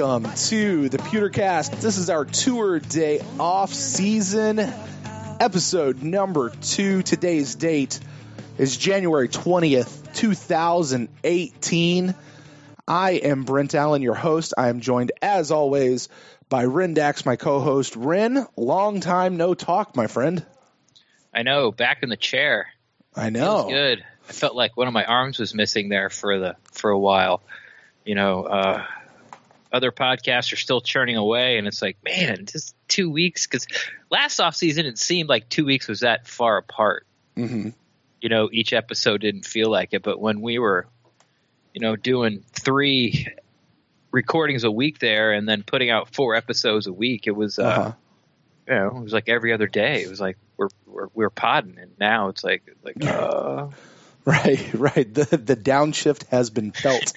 welcome to the Pewtercast. This is our tour day off season, episode number 2. Today's date is January 20th, 2018. I am Brent Allen, your host. I am joined, as always, by Ren Dax, my co-host. Ren, long time no talk, my friend. I know, back in the chair. I know. Feels good. I felt like one of my arms was missing there for a while. You know, other podcasts are still churning away, and it's like, man, just 2 weeks. Because last offseason, it seemed like 2 weeks was that far apart. Mm-hmm. You know, each episode didn't feel like it. But when we were, you know, doing 3 recordings a week there and then putting out 4 episodes a week, it was, you know, it was like every other day. It was like we're podding, and now it's like. Right. The downshift has been felt.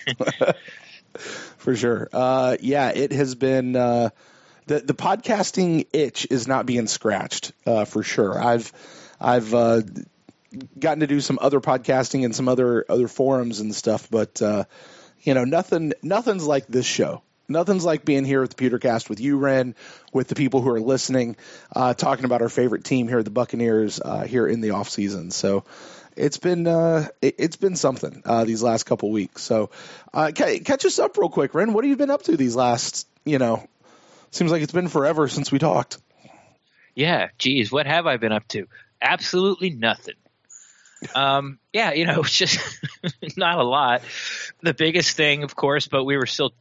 For sure. Yeah, it has been the podcasting itch is not being scratched, for sure. I've gotten to do some other podcasting and some other forums and stuff, but you know, nothing's like this show. Nothing's like being here at the Pewtercast with you, Ren, with the people who are listening, talking about our favorite team here, the Buccaneers, here in the off season. So it's been something these last couple weeks. So catch us up real quick, Ren. What have you been up to these last? You know, seems like it's been forever since we talked. Yeah, geez, what have I been up to? Absolutely nothing. Yeah, you know, it's just not a lot. The biggest thing, of course, but we were still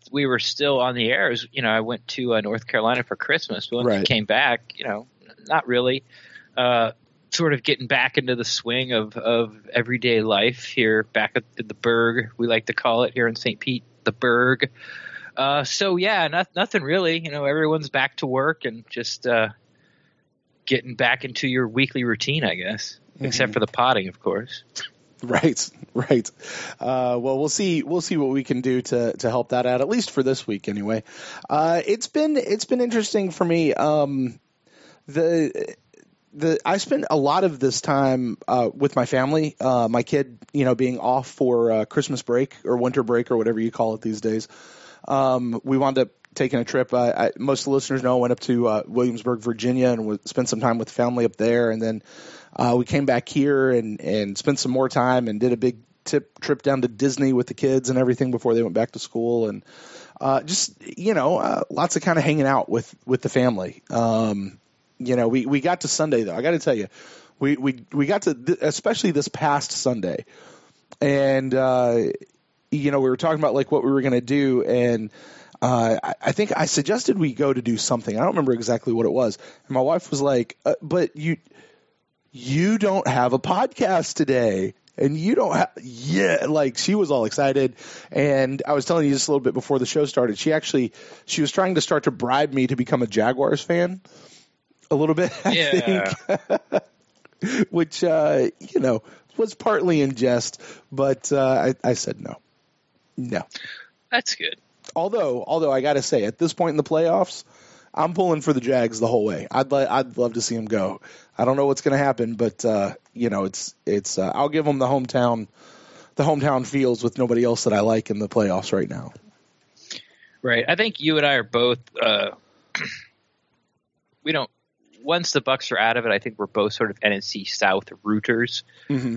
on the air. Is, you know, I went to North Carolina for Christmas. But when I came back, you know, not really. Sort of getting back into the swing of everyday life here back at the Berg, we like to call it here in St. Pete, the Berg. So yeah, nothing really. You know, everyone's back to work and just getting back into your weekly routine, I guess, except for the potting, of course. Right. Well, we'll see what we can do to help that out, at least for this week anyway. It's been interesting for me. I spent a lot of this time with my family, my kid, you know, being off for Christmas break or winter break or whatever you call it these days. We wound up taking a trip. Most of the listeners know I went up to Williamsburg, Virginia, and spent some time with the family up there. And then we came back here and spent some more time and did a big trip down to Disney with the kids and everything before they went back to school. And just, you know, lots of kind of hanging out with the family. You know, we got to Sunday, though. I got to tell you, we got to, especially this past Sunday. And, you know, we were talking about, like, what we were going to do. And I think I suggested we go to do something. I don't remember exactly what it was. And my wife was like, but you don't have a podcast today. And you don't have, like, she was all excited. And I was telling you just a little bit before the show started, she was trying to start to bribe me to become a Jaguars fan. A little bit, I think, which, you know, was partly in jest, but I said no. That's good. Although I got to say, at this point in the playoffs, I'm pulling for the Jags the whole way. I'd love to see them go. I don't know what's going to happen, but you know, it's I'll give them the hometown feels with nobody else that I like in the playoffs right now. Right. I think you and I are both. We don't. Once the Bucs are out of it, I think we're both sort of NFC South rooters. Mm-hmm.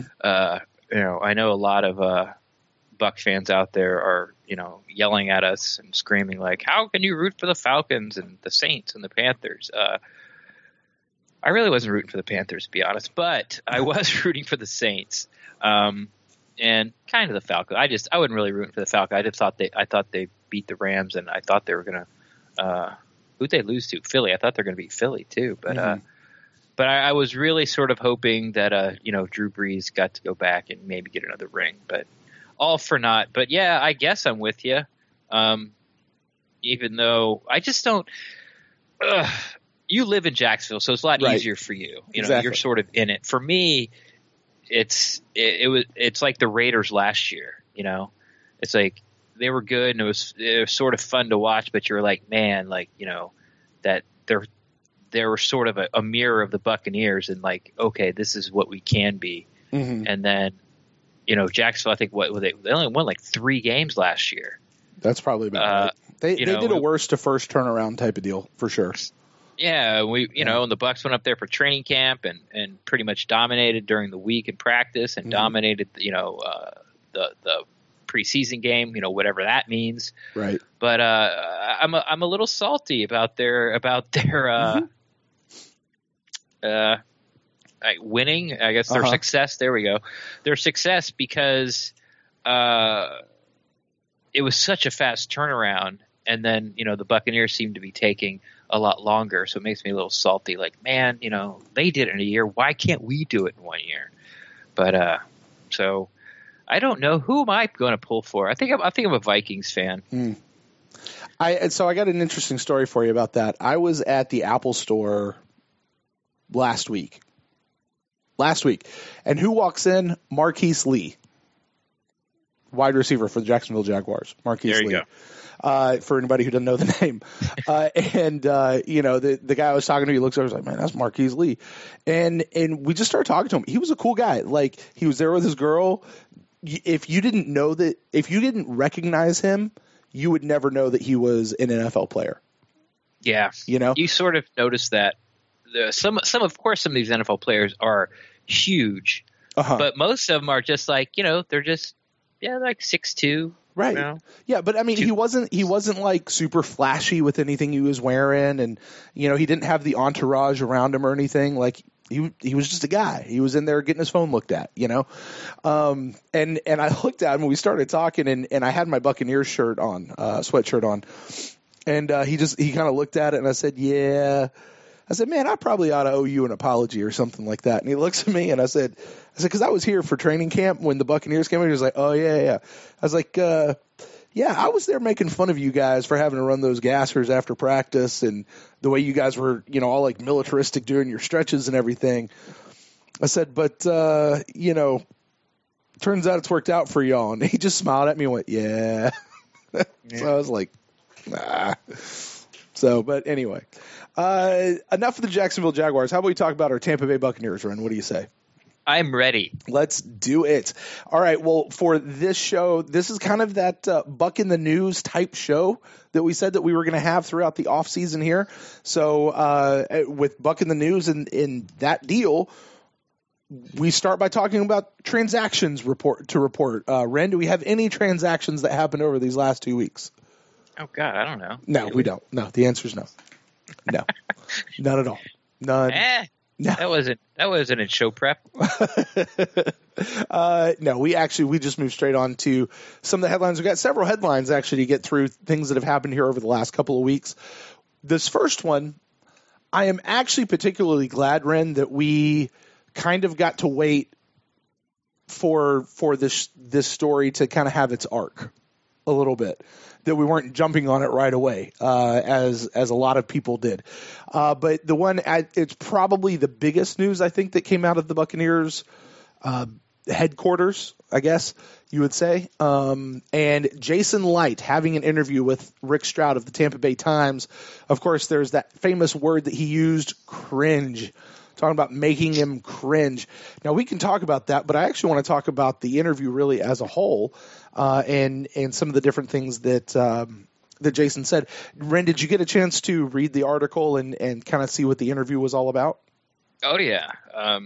You know, I know a lot of Bucs fans out there are, you know, yelling at us and screaming like, "How can you root for the Falcons and the Saints and the Panthers?" I really wasn't rooting for the Panthers, to be honest, but I was rooting for the Saints and kind of the Falcons. I wasn't really rooting for the Falcons. I thought they beat the Rams, and I thought they were gonna. Who'd they lose to? Philly. I thought they were going to beat Philly too, but I was really sort of hoping that you know, Drew Brees got to go back and maybe get another ring, but all for naught. But yeah, I guess I'm with you. Even though I just don't. You live in Jacksonville, so it's a lot easier for you. You know, you're sort of in it. For me, it's like the Raiders last year. You know, it's like. They were good, and it was sort of fun to watch. But you're like, man, like, you know, that they were sort of a mirror of the Buccaneers, and like, okay, this is what we can be. Mm-hmm. And then, you know, Jacksonville, I think they only won like 3 games last year. That's probably about right. They did a worst to first turnaround type of deal for sure. Yeah, and the Bucs went up there for training camp and pretty much dominated during the week in practice and dominated, the preseason game, whatever that means. Right. But I'm a little salty about their winning. I guess their success. There we go. Their success because it was such a fast turnaround, and then the Buccaneers seem to be taking a lot longer, so it makes me a little salty. Like, man, they did it in a year. Why can't we do it in 1 year? But so I don't know. Who am I going to pull for? I think I'm a Vikings fan. So I got an interesting story for you about that. I was at the Apple store last week, and who walks in? Marquise Lee, wide receiver for the Jacksonville Jaguars. Marquise Lee. There you go. For anybody who doesn't know the name. The guy I was talking to, he looks over, he's like, man, that's Marquise Lee. And we just started talking to him. He was a cool guy. Like, he was there with his girl. If you didn't recognize him, you would never know that he was an NFL player. Yeah. You sort of notice that some of these NFL players are huge, but most of them are just like, they're just, like 6'2". Right. Yeah, but I mean, he wasn't like super flashy with anything he was wearing, and he didn't have the entourage around him or anything. Like, he was just a guy. He was in there getting his phone looked at, And I looked at him and we started talking, and I had my Buccaneers shirt on, sweatshirt on, and he kind of looked at it, and I said, yeah. I said, man, I probably ought to owe you an apology or something like that. And he looks at me and I said, because I was here for training camp when the Buccaneers came in. He was like, oh, yeah. I was like, yeah, I was there making fun of you guys for having to run those gassers after practice and the way you guys were, all like militaristic doing your stretches and everything. I said, but, turns out it's worked out for y'all. And he just smiled at me and went, yeah. So I was like, nah. So, but anyway. Enough of the Jacksonville Jaguars. How about we talk about our Tampa Bay Buccaneers, Ren? What do you say? I'm ready. Let's do it. All right. Well, for this show, this is kind of that Buck in the News type show that we said that we were going to have throughout the off season here. So with Buck in the News and in that deal, we start by talking about transactions report. Ren, do we have any transactions that happened over these last 2 weeks? Oh, God, I don't know. No, we don't. No, the answer is no. No, none at all. None. No. That wasn't in show prep. No, we just moved straight on to some of the headlines. We've got several headlines actually to get through, things that have happened here over the last couple of weeks. This first one, I am actually particularly glad, Ren, that we kind of got to wait for this story to kind of have its arc a little bit. That we weren't jumping on it right away, as a lot of people did. But the one, it's probably the biggest news, I think, that came out of the Buccaneers headquarters, I guess you would say. And Jason Licht having an interview with Rick Stroud of the Tampa Bay Times. Of course, there's that famous word that he used, cringe. Talking about making him cringe. Now, we can talk about that, but I actually want to talk about the interview really as a whole, and some of the different things that Jason said. Ren, did you get a chance to read the article and kind of see what the interview was all about? Oh, yeah. I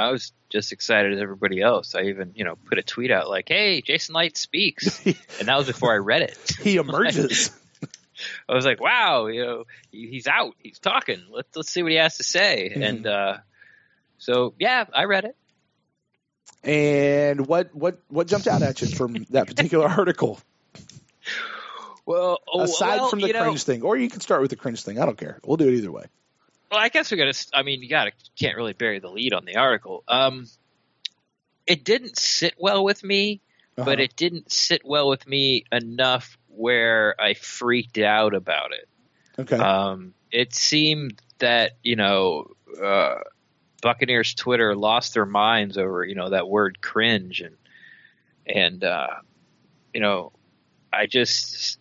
was just excited as everybody else. I even, put a tweet out like, hey, Jason Licht speaks. And that was before I read it. He emerges. I was like, wow, he's out. He's talking. Let's see what he has to say. Mm-hmm. And so, yeah, I read it. And what jumped out at you from that particular article? Well, aside from the cringe thing, or you can start with the cringe thing. I don't care. We'll do it either way. Well, I guess can't really bury the lead on the article. It didn't sit well with me, but it didn't sit well with me enough where I freaked out about it. Okay. It seemed that, Buccaneers Twitter lost their minds over, that word cringe. And I just,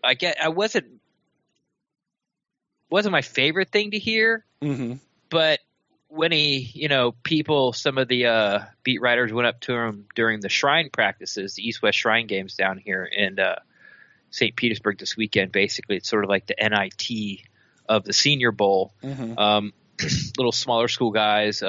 I wasn't my favorite thing to hear, but when some of the beat writers went up to him during the Shrine practices, the East-West Shrine games down here, and St. Petersburg this weekend. Basically, it's sort of like the NIT of the Senior Bowl. Little smaller school guys,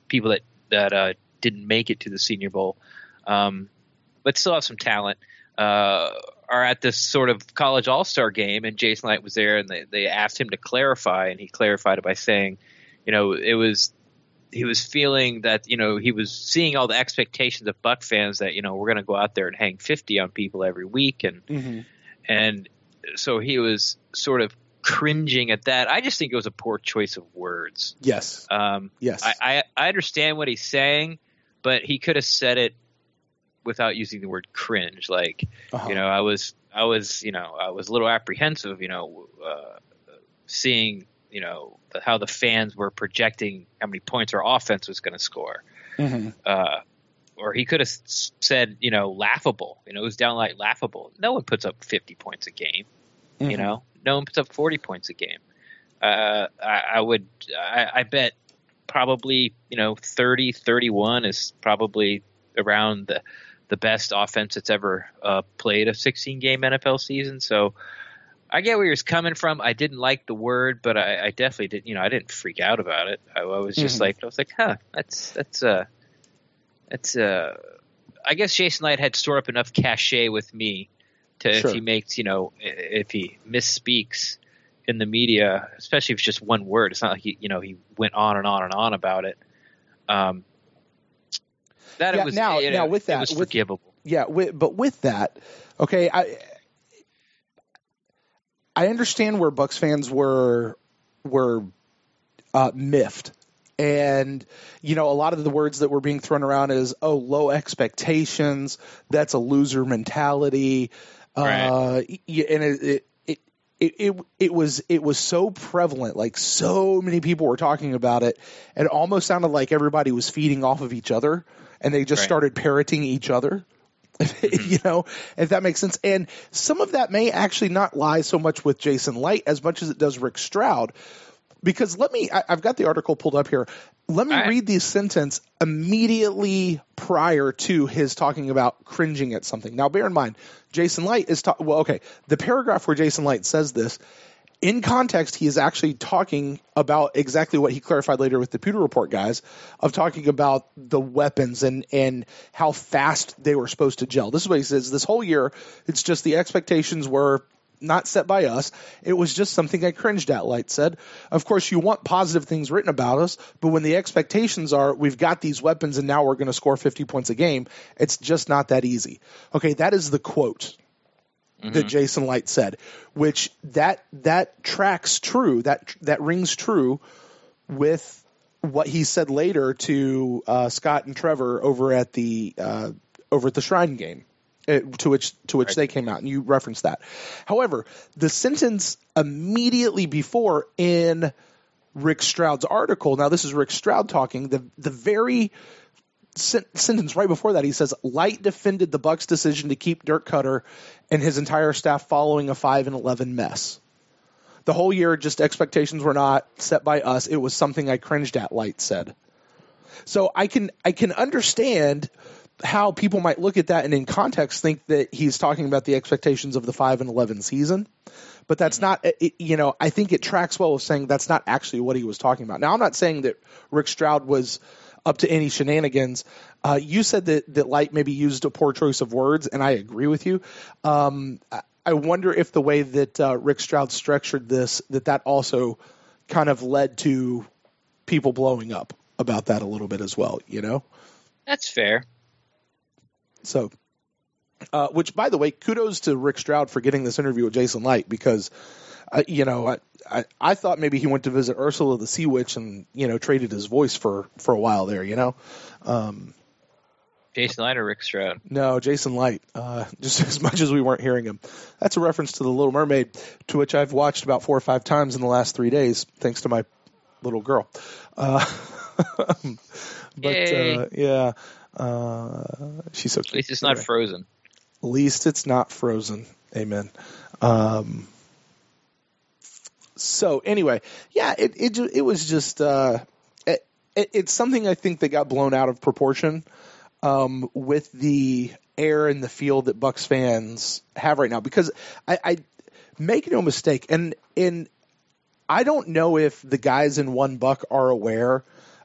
people that didn't make it to the Senior Bowl, but still have some talent, are at this sort of college all-star game, and Jason Licht was there, and they asked him to clarify, and he clarified it by saying, he was feeling that, he was seeing all the expectations of Buck fans that, we're going to go out there and hang 50 on people every week. And so he was sort of cringing at that. I just think it was a poor choice of words. Yes. Yes. I understand what he's saying, but he could have said it without using the word cringe. Like, I was a little apprehensive, seeing, how the fans were projecting how many points our offense was going to score. Or he could have said, laughable. It was downright laughable. No one puts up 50 points a game. No one puts up 40 points a game. I bet probably, 30, 31 is probably around the best offense that's ever played a 16-game NFL season. So I get where he was coming from. I didn't like the word, but I definitely did. I didn't freak out about it. I was just like, that's I guess Jason Licht had stored up enough cachet with me to, if he makes, if he misspeaks in the media, especially if it's just one word, it's not like he went on and on and on about it. It was forgivable. But with that, okay, I understand where Bucs fans were miffed. And, a lot of the words that were being thrown around is, low expectations. That's a loser mentality. Right. And it was so prevalent. Like, so many people were talking about it. It almost sounded like everybody was feeding off of each other, and they just started parroting each other. If that makes sense. And some of that may actually not lie so much with Jason Licht as much as it does Rick Stroud. Because I've got the article pulled up here. Let me read the sentence immediately prior to his talking about cringing at something. Now, bear in mind, Jason Licht is the paragraph where Jason Licht says this, in context, he is actually talking about exactly what he clarified later with the Pewter Report guys, of talking about the weapons and how fast they were supposed to gel. This is what he says. This whole year, it's just the expectations were not set by us. It was just something I cringed at, Licht said. Of course, you want positive things written about us, but when the expectations are, we've got these weapons and now we're going to score 50 points a game, it's just not that easy. Okay, that is the quote that Jason Licht said, which that tracks true, that rings true with what he said later to Scott and Trevor over at the Shrine game. To which they came out, and you referenced that. However, the sentence immediately before in Rick Stroud's article, now this is Rick Stroud talking, the very sentence right before that, he says, Licht defended the Bucs' decision to keep Dirk Cutter and his entire staff following a 5-11 mess. The whole year, just expectations were not set by us. It was something I cringed at, Licht said. So I can understand how people might look at that and in context think that he's talking about the expectations of the 5-11 season, but that's not, I think it tracks well with saying that's not actually what he was talking about. Now, I'm not saying that Rick Stroud was up to any shenanigans. You said that Licht maybe used a poor choice of words, and I agree with you. I wonder if the way that Rick Stroud structured this, that also kind of led to people blowing up about that a little bit as well, That's fair. So, which, by the way, kudos to Rick Stroud for getting this interview with Jason Licht, because, I thought maybe he went to visit Ursula the Sea Witch and, traded his voice for a while there, Jason Licht or Rick Stroud? No, Jason Licht, just as much as we weren't hearing him. That's a reference to The Little Mermaid, to which I've watched about 4 or 5 times in the last 3 days, thanks to my little girl. Yeah. She's so cute. At least it's not frozen. At least it's not frozen. Amen. So anyway, yeah, it was just it's something I think that got blown out of proportion with the air in the field that Bucs fans have right now. Because I make no mistake, and I don't know if the guys in One Buck are aware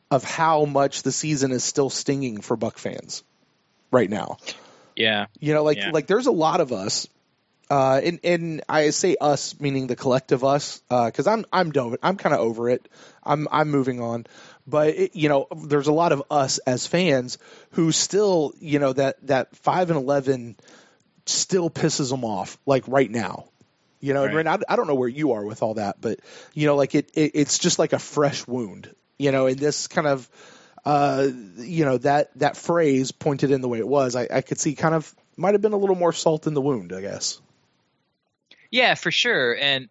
of how much the season is still stinging for Buck fans right now. Yeah. Like there's a lot of us, and I say us meaning the collective us, because I'm done. I'm kind of over it. I'm moving on. But there's a lot of us as fans who still, that 5-11 still pisses them off, like right now. Right. And Ren, I don't know where you are with all that, but it's just like a fresh wound. And this kind of, that phrase pointed in the way it was, I could see kind of might have been a little more salt in the wound, I guess. Yeah, for sure. And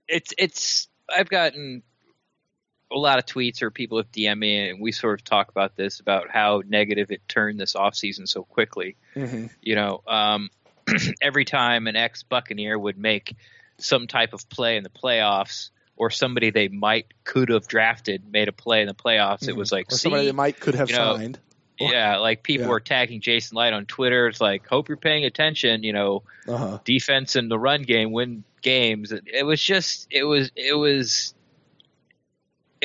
I've gotten a lot of tweets or people have DM'd me, and we sort of talk about this, about how negative it turned this offseason so quickly. Mm-hmm. Every time an ex-Buccaneer would make some type of play in the playoffs, or somebody they could have drafted made a play in the playoffs, mm-hmm. It was like, or somebody they could have signed. Yeah, like people were tagging Jason Licht on Twitter. It's like, hope you're paying attention. Defense and the run game win games. It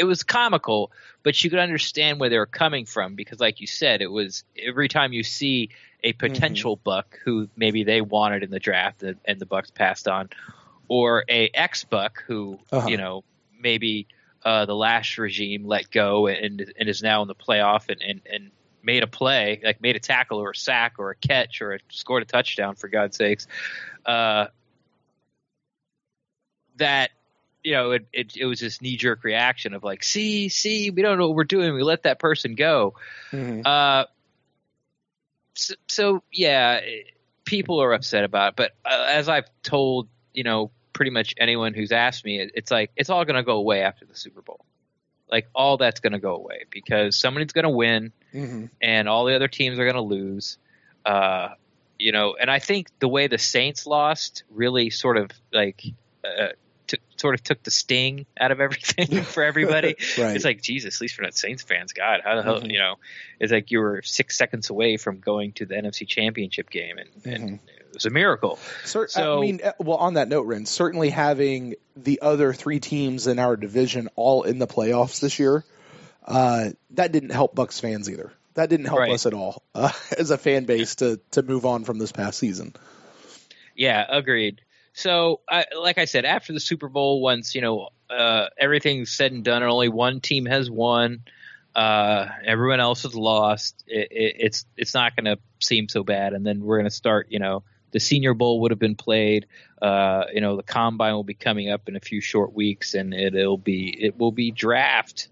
was comical, but you could understand where they were coming from, because, like you said, it was every time you see a potential mm-hmm. Buck who maybe they wanted in the draft and the Bucs passed on, or a ex-Buck who maybe the last regime let go and is now in the playoff and made a play, like made a tackle or a sack or a catch or scored a touchdown, for God's sakes. That it was this knee-jerk reaction of like, see, we don't know what we're doing. We let that person go. Mm-hmm. So people are upset about it. But as I've told, pretty much anyone who's asked me, it's like, it's all going to go away after the Super Bowl. Like, all that's going to go away because somebody's going to win, mm-hmm. and all the other teams are going to lose. And I think the way the Saints lost really sort of like took the sting out of everything for everybody. Right. It's like, Jesus, at least for not Saints fans, God, how the hell, mm-hmm. It's like you were 6 seconds away from going to the NFC Championship game, and it was a miracle. On that note, Ren, certainly having the other three teams in our division all in the playoffs this year, that didn't help Bucs fans either. That didn't help us at all as a fan base to move on from this past season. Yeah, agreed. So, like I said, after the Super Bowl, once everything's said and done, and only one team has won, everyone else has lost. It's not going to seem so bad, and then we're going to start. The Senior Bowl would have been played. The Combine will be coming up in a few short weeks, and it will be draft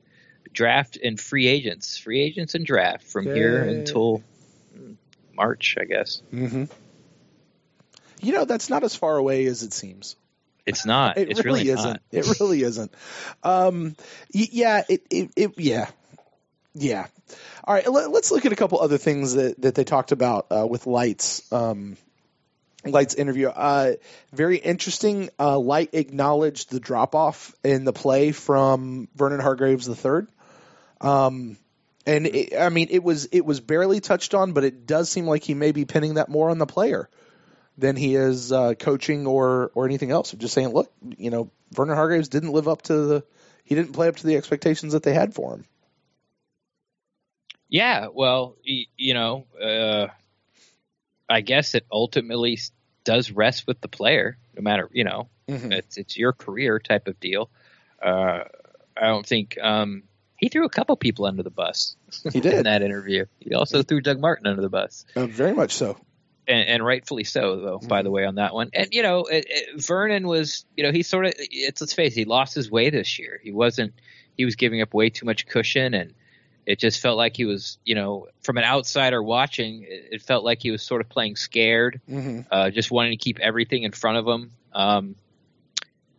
and free agents and draft from here until March, I guess. Mm-hmm. That's not as far away as it seems. It's not. It's really isn't. Not. It really isn't. Yeah. All right. Let's look at a couple other things that they talked about with Light's interview. Very interesting. Light acknowledged the drop off in the play from Vernon Hargreaves III. It was barely touched on, but it does seem like he may be pinning that more on the player than he is coaching or anything else. Just saying, look, Vernon Hargreaves didn't live up to he didn't play up to the expectations that they had for him. Yeah, well, I guess it ultimately does rest with the player, no matter, mm-hmm. it's your career type of deal. I don't think he threw a couple people under the bus. He did in that interview. He also threw Doug Martin under the bus. Very much so. And rightfully so, though, mm-hmm. by the way, on that one. And, Vernon was, he sort of, let's face it, he lost his way this year. He was giving up way too much cushion, and it just felt like he was, from an outsider watching, it felt like he was sort of playing scared, mm-hmm. Just wanting to keep everything in front of him.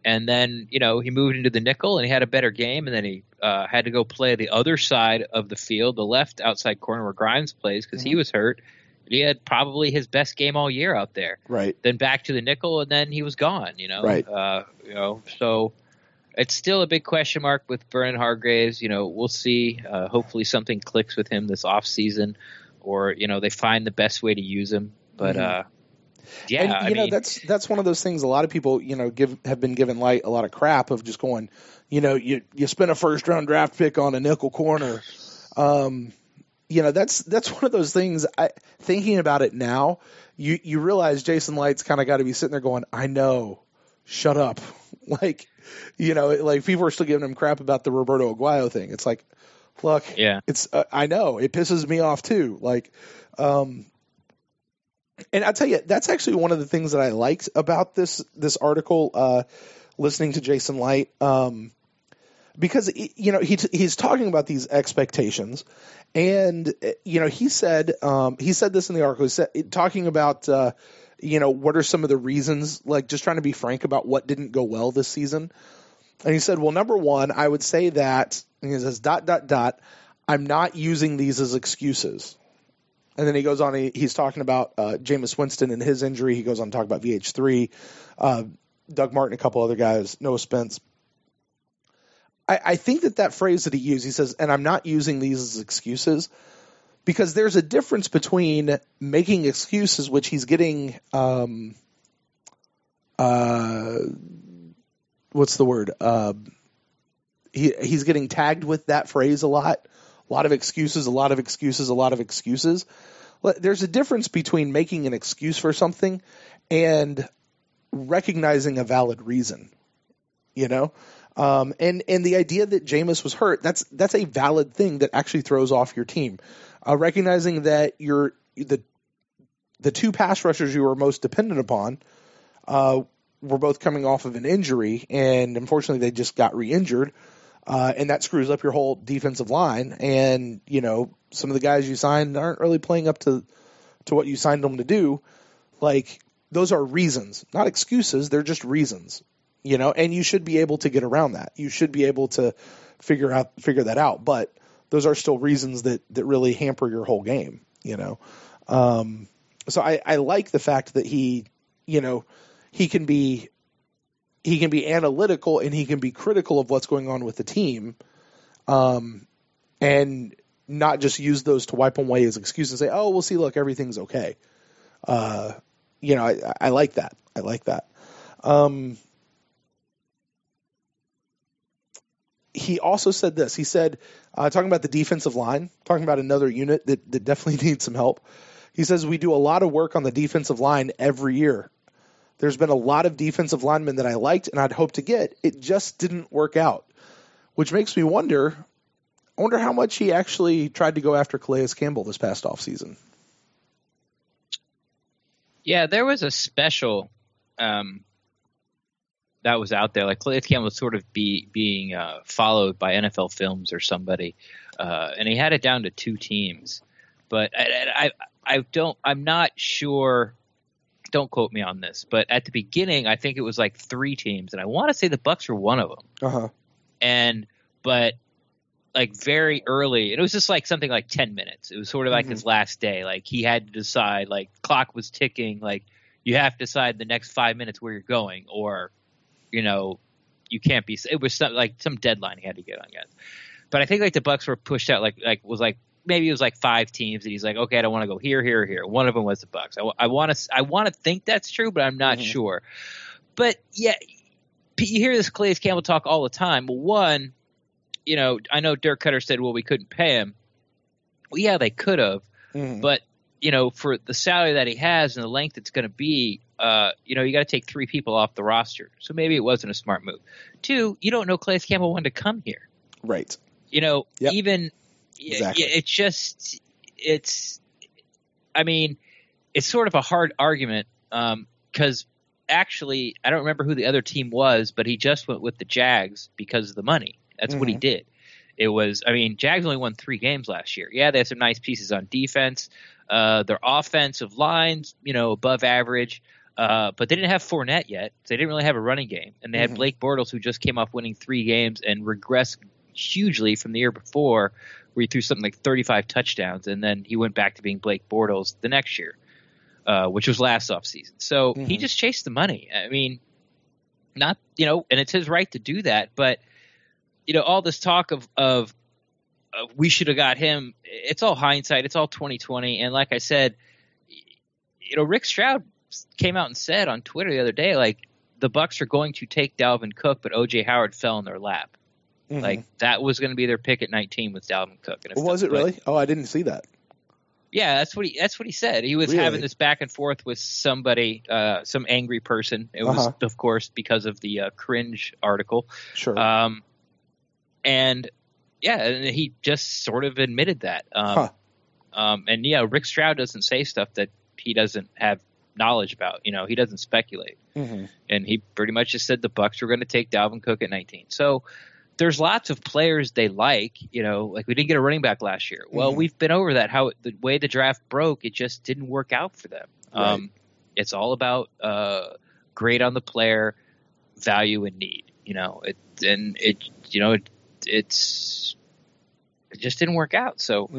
And then, he moved into the nickel and he had a better game, and then he had to go play the other side of the field, the left outside corner where Grimes plays, because mm-hmm. he was hurt. He had probably his best game all year out there. Right. Then back to the nickel, and then he was gone. Right. So it's still a big question mark with Vernon Hargreaves. We'll see. Hopefully something clicks with him this off season. or they find the best way to use him. But yeah, and that's one of those things. A lot of people have been given Light a lot of crap of just going, you spend a first round draft pick on a nickel corner. That's one of those things. Thinking about it now, you realize Jason Light's kind of got to be sitting there going, I know, shut up. Like people are still giving him crap about the Roberto Aguayo thing. It's like, look, it's I know it pisses me off too. And I'll tell you, that's actually one of the things that I liked about this article, listening to Jason Light, because he's talking about these expectations, and he said this in the article, talking about what are some of the reasons, like just trying to be frank about what didn't go well this season. And he said, well, number one, I would say that, and he says, ... I'm not using these as excuses. And then he goes on, he's talking about Jameis Winston and his injury. He goes on to talk about VH3, Doug Martin, a couple other guys, Noah Spence. I think that phrase that he used, he says, and I'm not using these as excuses, because there's a difference between making excuses, which he's getting, what's the word? He's getting tagged with that phrase a lot. A lot of excuses, a lot of excuses, a lot of excuses. There's a difference between making an excuse for something and recognizing a valid reason, and the idea that Jameis was hurt, that's a valid thing that actually throws off your team. Recognizing that the two pass rushers you were most dependent upon were both coming off of an injury, and unfortunately they just got re-injured. And that screws up your whole defensive line. And, some of the guys you signed aren't really playing up to what you signed them to do. Like, those are reasons, not excuses. They're just reasons, and you should be able to get around that. You should be able to figure that out. But those are still reasons that really hamper your whole game, So I like the fact that he can be analytical and he can be critical of what's going on with the team, and not just use those to wipe away as excuses and say, oh, we'll see, look, everything's okay. I like that. I like that. He also said this. He said, talking about the defensive line, talking about another unit that definitely needs some help. He says, we do a lot of work on the defensive line every year. There's been a lot of defensive linemen that I liked and I'd hoped to get. It just didn't work out, which makes me wonder how much he actually tried to go after Calais Campbell this past offseason. Yeah, there was a special that was out there. Like Calais Campbell was sort of being followed by NFL Films or somebody, and he had it down to 2 teams. But I'm not sure. Don't quote me on this, but at the beginning, I think it was like 3 teams, and I want to say the Bucs were one of them. But like very early, it was just like something like 10 minutes. It was sort of like his last day. Like he had to decide. Like clock was ticking. Like you have to decide the next 5 minutes where you're going, or you can't be. It was some deadline he had to get on, guys. But I think like the Bucs were pushed out. Maybe it was like 5 teams, and he's like, okay, I don't want to go here, here, or here. One of them was the Bucs. I want to think that's true, but I'm not sure. But yeah, you hear this Calais Campbell talk all the time. Well, one, I know Dirk Cutter said, well, we couldn't pay him. Well, yeah, they could have, but for the salary that he has and the length it's going to be, you got to take 3 people off the roster. So maybe it wasn't a smart move. 2, you don't know Calais Campbell wanted to come here, right? Even. Exactly. It's sort of a hard argument because actually I don't remember who the other team was, but he just went with the Jags because of the money. That's what he did. It was, Jags only won 3 games last year. Yeah, they have some nice pieces on defense. Their offensive lines, above average, but they didn't have Fournette yet. So they didn't really have a running game. And they had Blake Bortles, who just came off winning 3 games and regressed hugely from the year before, where he threw something like 35 touchdowns, and then he went back to being Blake Bortles the next year, which was last offseason. So he just chased the money. Not, and it's his right to do that, but, all this talk of we should have got him. It's all hindsight. It's all 2020. And like I said, Rick Stroud came out and said on Twitter the other day, like, the Bucs are going to take Dalvin Cook, but O.J. Howard fell in their lap. Mm-hmm. Like, that was going to be their pick at 19 with Dalvin Cook. And was it really? Oh, I didn't see that. Yeah, that's what he said. He was having this back and forth with somebody, some angry person. It was, of course, because of the Cringe article. Sure. And he just sort of admitted that. And Rick Stroud doesn't say stuff that he doesn't have knowledge about. He doesn't speculate. Mm-hmm. And he pretty much just said the Bucs were going to take Dalvin Cook at 19. So there's lots of players they like. Like we didn't get a running back last year. Well, we've been over that. How the way the draft broke, it just didn't work out for them. Right. It's all about grade on the player, value and need. It just didn't work out. So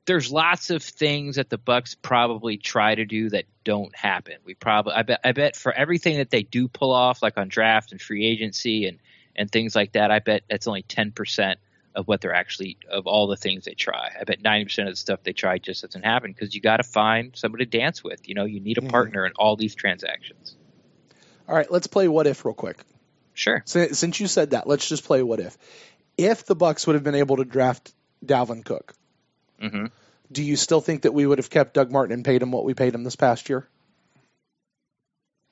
there's lots of things that the Bucs probably try to do that don't happen. I bet for everything that they do pull off, like on draft and free agency and things like that, I bet that's only 10% of what they're actually, of all the things they try. I bet 90% of the stuff they try just doesn't happen because you got to find somebody to dance with. You need a partner in all these transactions. All right, let's play what if real quick. Sure. Since you said that, let's just play what if. If the Bucs would have been able to draft Dalvin Cook, do you still think that we would have kept Doug Martin and paid him what we paid him this past year?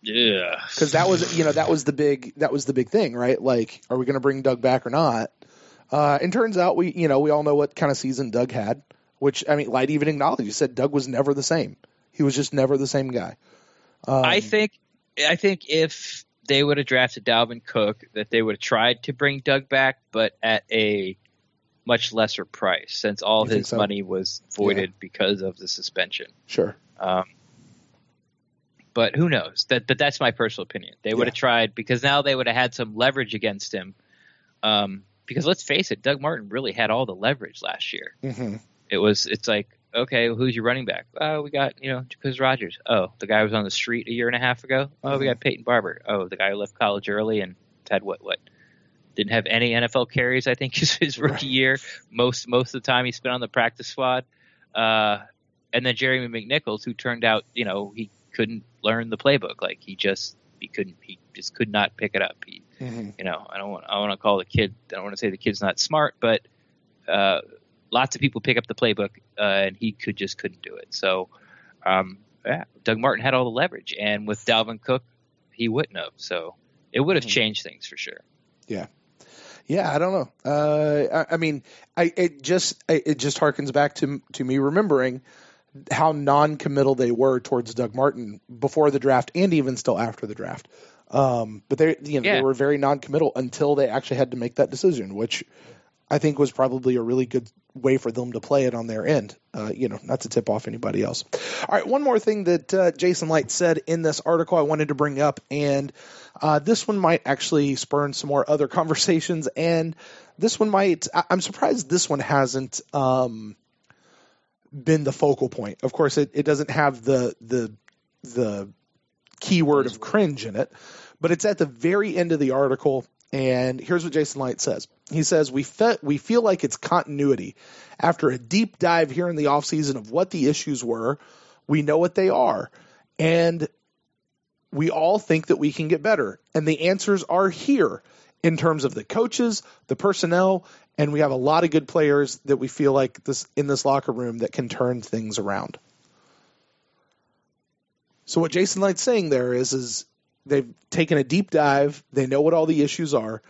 Yeah, because that was the big thing, right? Like, are we going to bring Doug back or not? And turns out we all know what kind of season Doug had, which Light even acknowledged. He said Doug was never the same. He was just never the same guy. I think if they would have drafted Dalvin Cook, that they would have tried to bring Doug back, but at a much lesser price, since all his money was voided because of the suspension. Sure. But who knows? But that's my personal opinion. They would have tried, because now they would have had some leverage against him. Because let's face it, Doug Martin really had all the leverage last year. Mm-hmm. It's like, okay, well, who's your running back? Oh, we got, Chris Rogers. Oh, the guy who was on the street a year and a half ago. Oh, we got Peyton Barber. Oh, the guy who left college early and had what? Didn't have any NFL carries, I think, his rookie year. Most of the time he spent on the practice squad. And then Jeremy McNichols, who turned out, he couldn't learn the playbook. Like he just could not pick it up. I don't want to call the kid. I don't want to say the kid's not smart, but lots of people pick up the playbook, and he couldn't do it. So, Doug Martin had all the leverage, and with Dalvin Cook, he wouldn't have. So it would have changed things for sure. Yeah. Yeah, I don't know. It just harkens back to me remembering how non-committal they were towards Doug Martin before the draft and even still after the draft. But they were very non-committal until they actually had to make that decision, which I think was probably a really good way for them to play it on their end, not to tip off anybody else. All right, one more thing that Jason Licht said in this article I wanted to bring up, and this one might actually spurn some more other conversations, and this one I'm surprised this one hasn't been the focal point. Of course, it doesn't have the keyword of cringe in it, but it's at the very end of the article. And here's what Jason Licht says. He says, we feel like it's continuity. After a deep dive here in the offseason of what the issues were, we know what they are. And we all think that we can get better. And the answers are here in terms of the coaches, the personnel, and we have a lot of good players that we feel like in this locker room that can turn things around. So what Jason Light's saying there is they've taken a deep dive, they know what all the issues are,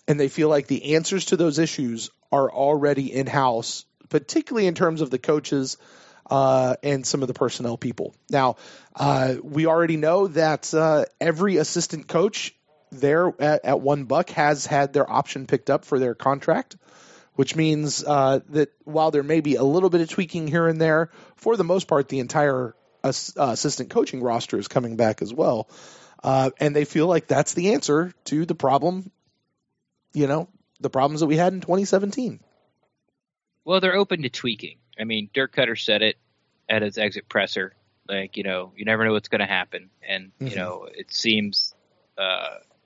and they feel like the answers to those issues are already in-house, particularly in terms of the coaches and some of the personnel people. Now, we already know that every assistant coach there at One Buck has had their option picked up for their contract, which means that while there may be a little bit of tweaking here and there, for the most part, the entire assistant coaching roster is coming back as well. And they feel like that's the answer to the problem, the problems that we had in 2017. Well, they're open to tweaking. I mean, Dirk Cutter said it at his exit presser. Like, you never know what's going to happen. And, it seems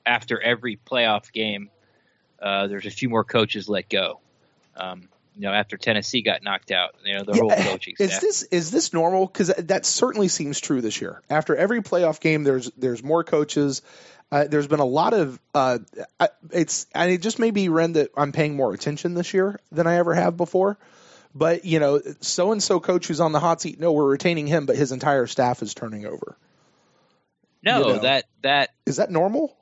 after every playoff game, there's a few more coaches let go. After Tennessee got knocked out, the whole coaching staff. Is this normal? Because that certainly seems true this year. After every playoff game, there's more coaches. There's been a lot of it just may be, Ren, that I'm paying more attention this year than I ever have before. But so and so coach who's on the hot seat, no, we're retaining him, but his entire staff is turning over. No, that is that normal?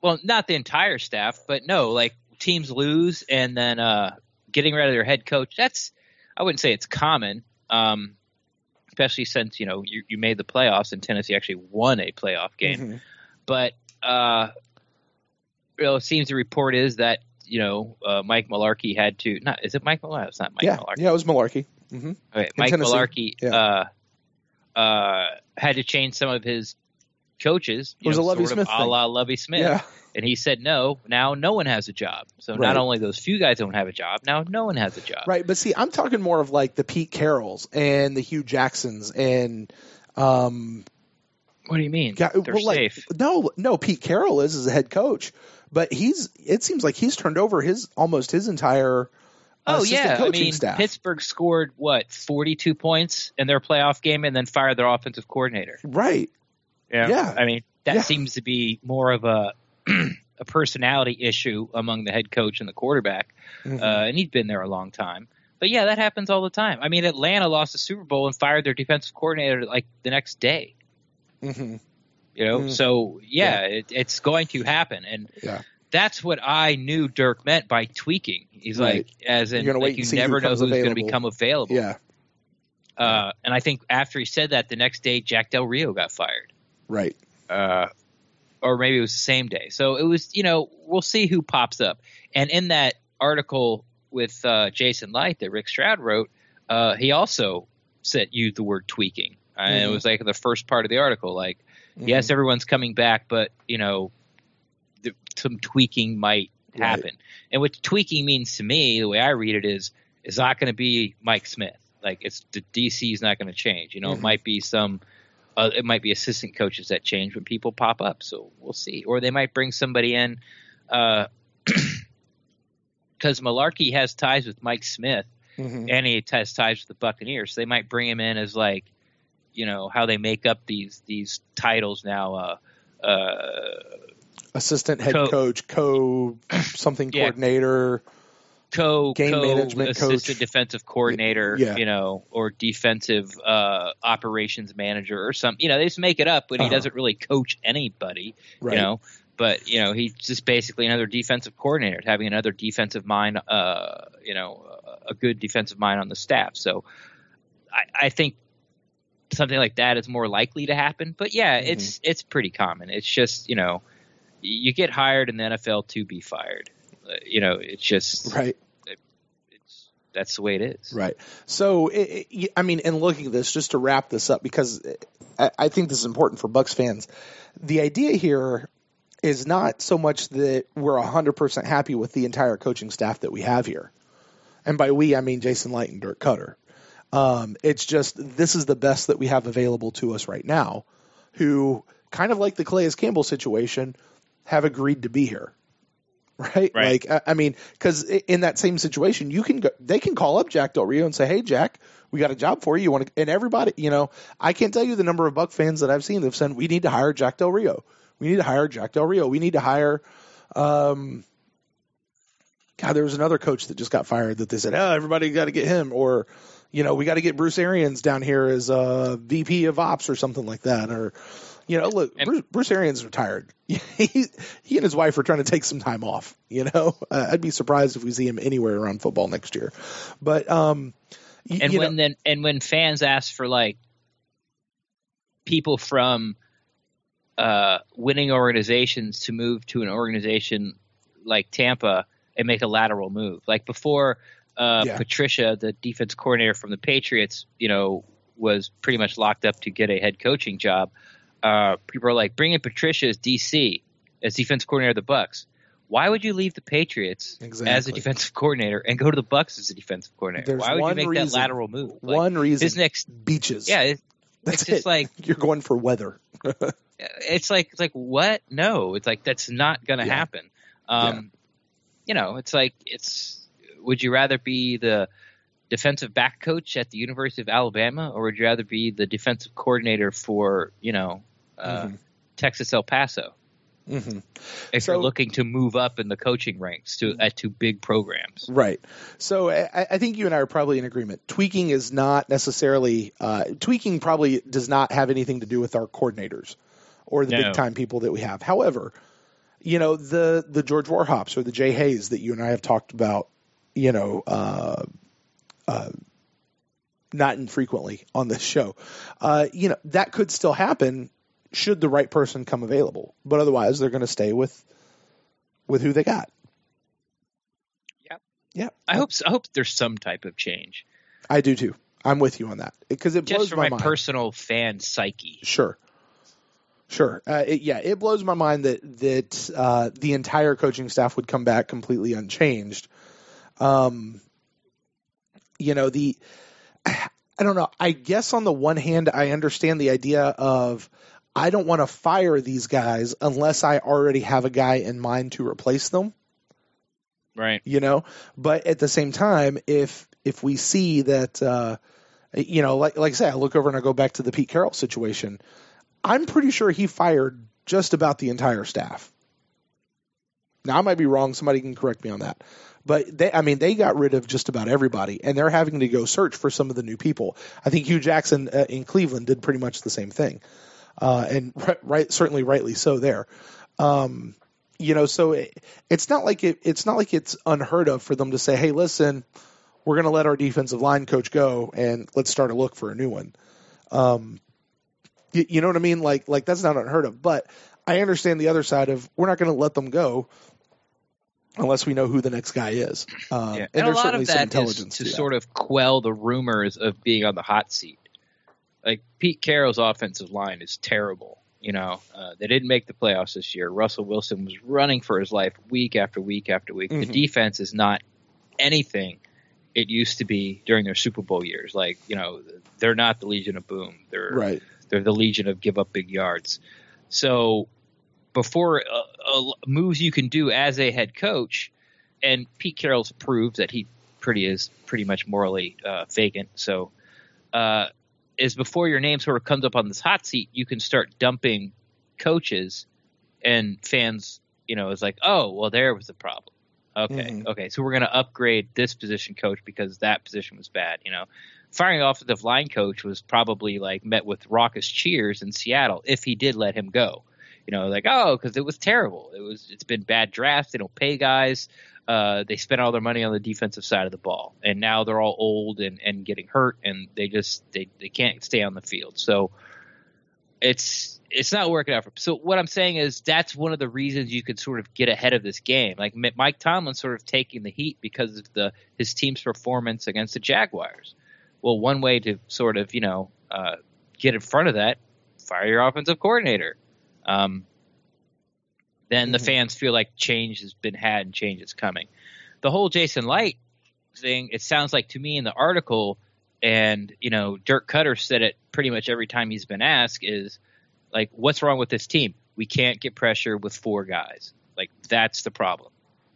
Well, not the entire staff, but no, like teams lose and then getting rid of their head coach. I wouldn't say it's common, especially since you made the playoffs and Tennessee actually won a playoff game. Mm-hmm. But it seems the report is that Mike Mularkey had to. Is it Mike Mularkey? It's not Mike Mularkey. Yeah, it was Mularkey. Mm-hmm. Okay, Mike Mularkey had to change some of his coaches. It was a Lovie Smith a la Lovie Smith. Yeah. And he said no. Now no one has a job. So not only those few guys don't have a job, now no one has a job. Right, but see, I'm talking more of like the Pete Carrolls and the Hugh Jacksons and. What do you mean? They're safe. No. Pete Carroll is a head coach, but it seems like he's turned over almost his entire coaching staff. Pittsburgh scored 42 points in their playoff game and then fired their offensive coordinator. Right. Yeah. I mean, that seems to be more of a personality issue among the head coach and the quarterback, and he's been there a long time. But yeah, that happens all the time. I mean, Atlanta lost the Super Bowl and fired their defensive coordinator like the next day. Mm-hmm. So it's going to happen, and that's what I knew Dirk meant by tweaking. He's like, as in, like, you never know who's going to become available. Yeah. And I think after he said that, the next day Jack Del Rio got fired. Right. Or maybe it was the same day. So it was, we'll see who pops up. And in that article with Jason Licht that Rick Stroud wrote, he also used the word tweaking. And it was like the first part of the article, like, yes, everyone's coming back, but, some tweaking might happen. Right. And what tweaking means to me, the way I read it is not going to be Mike Smith. Like, the DC is not going to change. It might be it might be assistant coaches that change when people pop up. So we'll see. Or they might bring somebody in because Mularkey has ties with Mike Smith and he has ties with the Buccaneers. So they might bring him in as like, how they make up these titles now. Assistant head coach, something coordinator, game management assistant coach, defensive coordinator, or defensive operations manager or something. They just make it up when he doesn't really coach anybody, right. But he's just basically another defensive coordinator, having another defensive mind, a good defensive mind on the staff. So I think something like that is more likely to happen. But it's pretty common. It's just you get hired in the NFL to be fired. It's just right. That's the way it is. Right. So, in looking at this, just to wrap this up, because I think this is important for Bucs fans, the idea here is not so much that we're 100% happy with the entire coaching staff that we have here. And by we, I mean Jason Licht and Dirk Cutter. It's just this is the best that we have available to us right now, who, kind of like the Calais Campbell situation, have agreed to be here. Right. Like, because in that same situation, they can call up Jack Del Rio and say, "Hey, Jack, we got a job for you. You want to?" And everybody, I can't tell you the number of Buck fans that I've seen that have said, "We need to hire Jack Del Rio. We need to hire Jack Del Rio. We need to hire." God, there was another coach that just got fired that they said, "Oh, everybody got to get him," or, we got to get Bruce Arians down here as VP of Ops or something like that, or. Look, Bruce Arians retired. He and his wife are trying to take some time off. I'd be surprised if we see him anywhere around football next year. But when fans ask for like people from winning organizations to move to an organization like Tampa and make a lateral move, like before Patricia, the defense coordinator from the Patriots, was pretty much locked up to get a head coaching job. People are like, bring in Patricia as DC, as defensive coordinator of the Bucs. Why would you leave the Patriots as a defensive coordinator and go to the Bucs as a defensive coordinator? Why would you make that lateral move? One reason. His next beaches. Yeah, that's it's just like you're going for weather. It's like what? No, it's like that's not going to happen. it's like would you rather be the defensive back coach at the University of Alabama, or would you rather be the defensive coordinator for, Texas El Paso? Mm-hmm. If you're looking to move up in the coaching ranks at two big programs. Right. So I think you and I are probably in agreement. Tweaking is not necessarily tweaking probably does not have anything to do with our coordinators or the big time people that we have. However, the George Warhops or the Jay Hayes that you and I have talked about, not infrequently on this show, that could still happen should the right person come available. But otherwise, they're going to stay with who they got. Yep. Yeah. I hope there's some type of change. I do too. I'm with you on that because it blows just for my my mind. Personal fan psyche. Sure. It blows my mind that the entire coaching staff would come back completely unchanged. I don't know. I guess on the one hand, I understand the idea of I don't want to fire these guys unless I already have a guy in mind to replace them. Right. But at the same time, if we see that, like I say, I look over and I go back to the Pete Carroll situation. I'm pretty sure he fired just about the entire staff. Now, I might be wrong. Somebody can correct me on that. But they got rid of just about everybody, and they're having to go search for some of the new people. I think Hugh Jackson in Cleveland did pretty much the same thing, and certainly rightly so there. So it's not like it's unheard of for them to say, "Hey, listen, we're going to let our defensive line coach go, and let's start a look for a new one." You know what I mean? Like that's not unheard of. But I understand the other side of we're not going to let them go unless we know who the next guy is. And a lot of that is to sort of quell the rumors of being on the hot seat. Like Pete Carroll's offensive line is terrible. They didn't make the playoffs this year. Russell Wilson was running for his life week after week after week. Mm-hmm. The defense is not anything it used to be during their Super Bowl years. Like, they're not the Legion of Boom. They're the Legion of give up big yards. So before moves you can do as a head coach, and Pete Carroll's proved that he is pretty much morally vacant. So is before your name sort of comes up on this hot seat, you can start dumping coaches, and fans, is like, oh, well, there was the problem. Okay, so we're going to upgrade this position coach because that position was bad. Firing the offensive line coach was probably met with raucous cheers in Seattle if he did let him go. Because it was terrible. It's been bad drafts. They don't pay guys. They spent all their money on the defensive side of the ball, and now they're all old and getting hurt, and they can't stay on the field. So it's not working out for. So what I'm saying is that's one of the reasons you could sort of get ahead of this game. Like Mike Tomlin's sort of taking the heat because of his team's performance against the Jaguars. Well, one way to sort of get in front of that, fire your offensive coordinator. Then the fans feel like change has been had and change is coming. The whole Jason Licht thing, it sounds like to me in the article, and Dirk Cutter said it pretty much every time he's been asked, is like, what's wrong with this team? We can't get pressure with four guys. Like, that's the problem.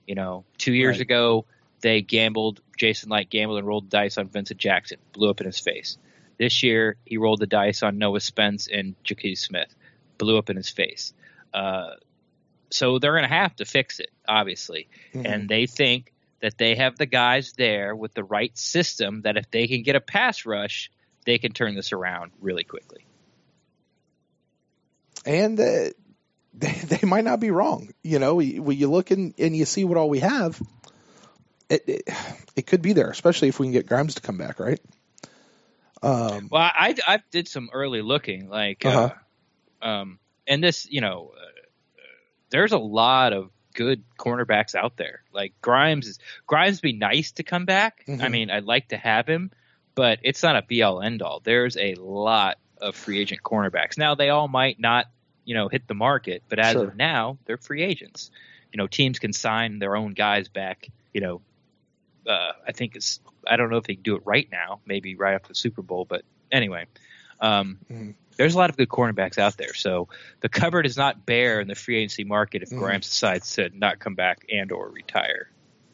2 years ago, Jason Licht gambled and rolled the dice on Vincent Jackson, blew up in his face. This year, he rolled the dice on Noah Spence and Jaquez Smith, blew up in his face. So they're going to have to fix it, obviously. Mm-hmm. And they think that they have the guys there with the right system that if they can get a pass rush, they can turn this around really quickly. And they might not be wrong. When you look and you see what all we have, it could be there, especially if we can get Grimes to come back, right? Well, I did some early looking, and this, there's a lot of good cornerbacks out there. Like Grimes be nice to come back. Mm-hmm. I mean, I'd like to have him, but it's not a be all end all. There's a lot of free agent cornerbacks. Now they all might not, hit the market, but as of now, they're free agents. Teams can sign their own guys back. I think I don't know if they can do it right now, maybe right after the Super Bowl, but anyway, there's a lot of good cornerbacks out there. So the cupboard is not bare in the free agency market if Grimes decides to not come back and or retire.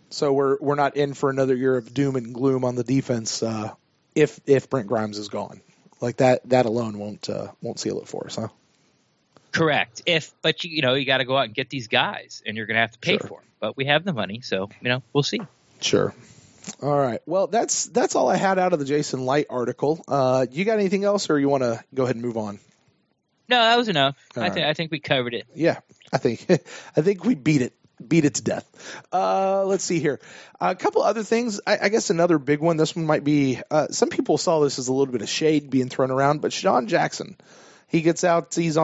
So we're not in for another year of doom and gloom on the defense if Brent Grimes is gone. Like that alone won't seal it for us, huh? Correct. But you got to go out and get these guys, and you're going to have to pay for them. But we have the money, so we'll see. Sure. All right. Well, that's all I had out of the Jason Licht article. You got anything else, or you want to go ahead and move on? No, that was enough. I think we covered it. Yeah, I think we beat it to death. Let's see here. A couple other things. I guess another big one. This one might be. Some people saw this as a little bit of shade being thrown around, but Desean Jackson, he gets out. He's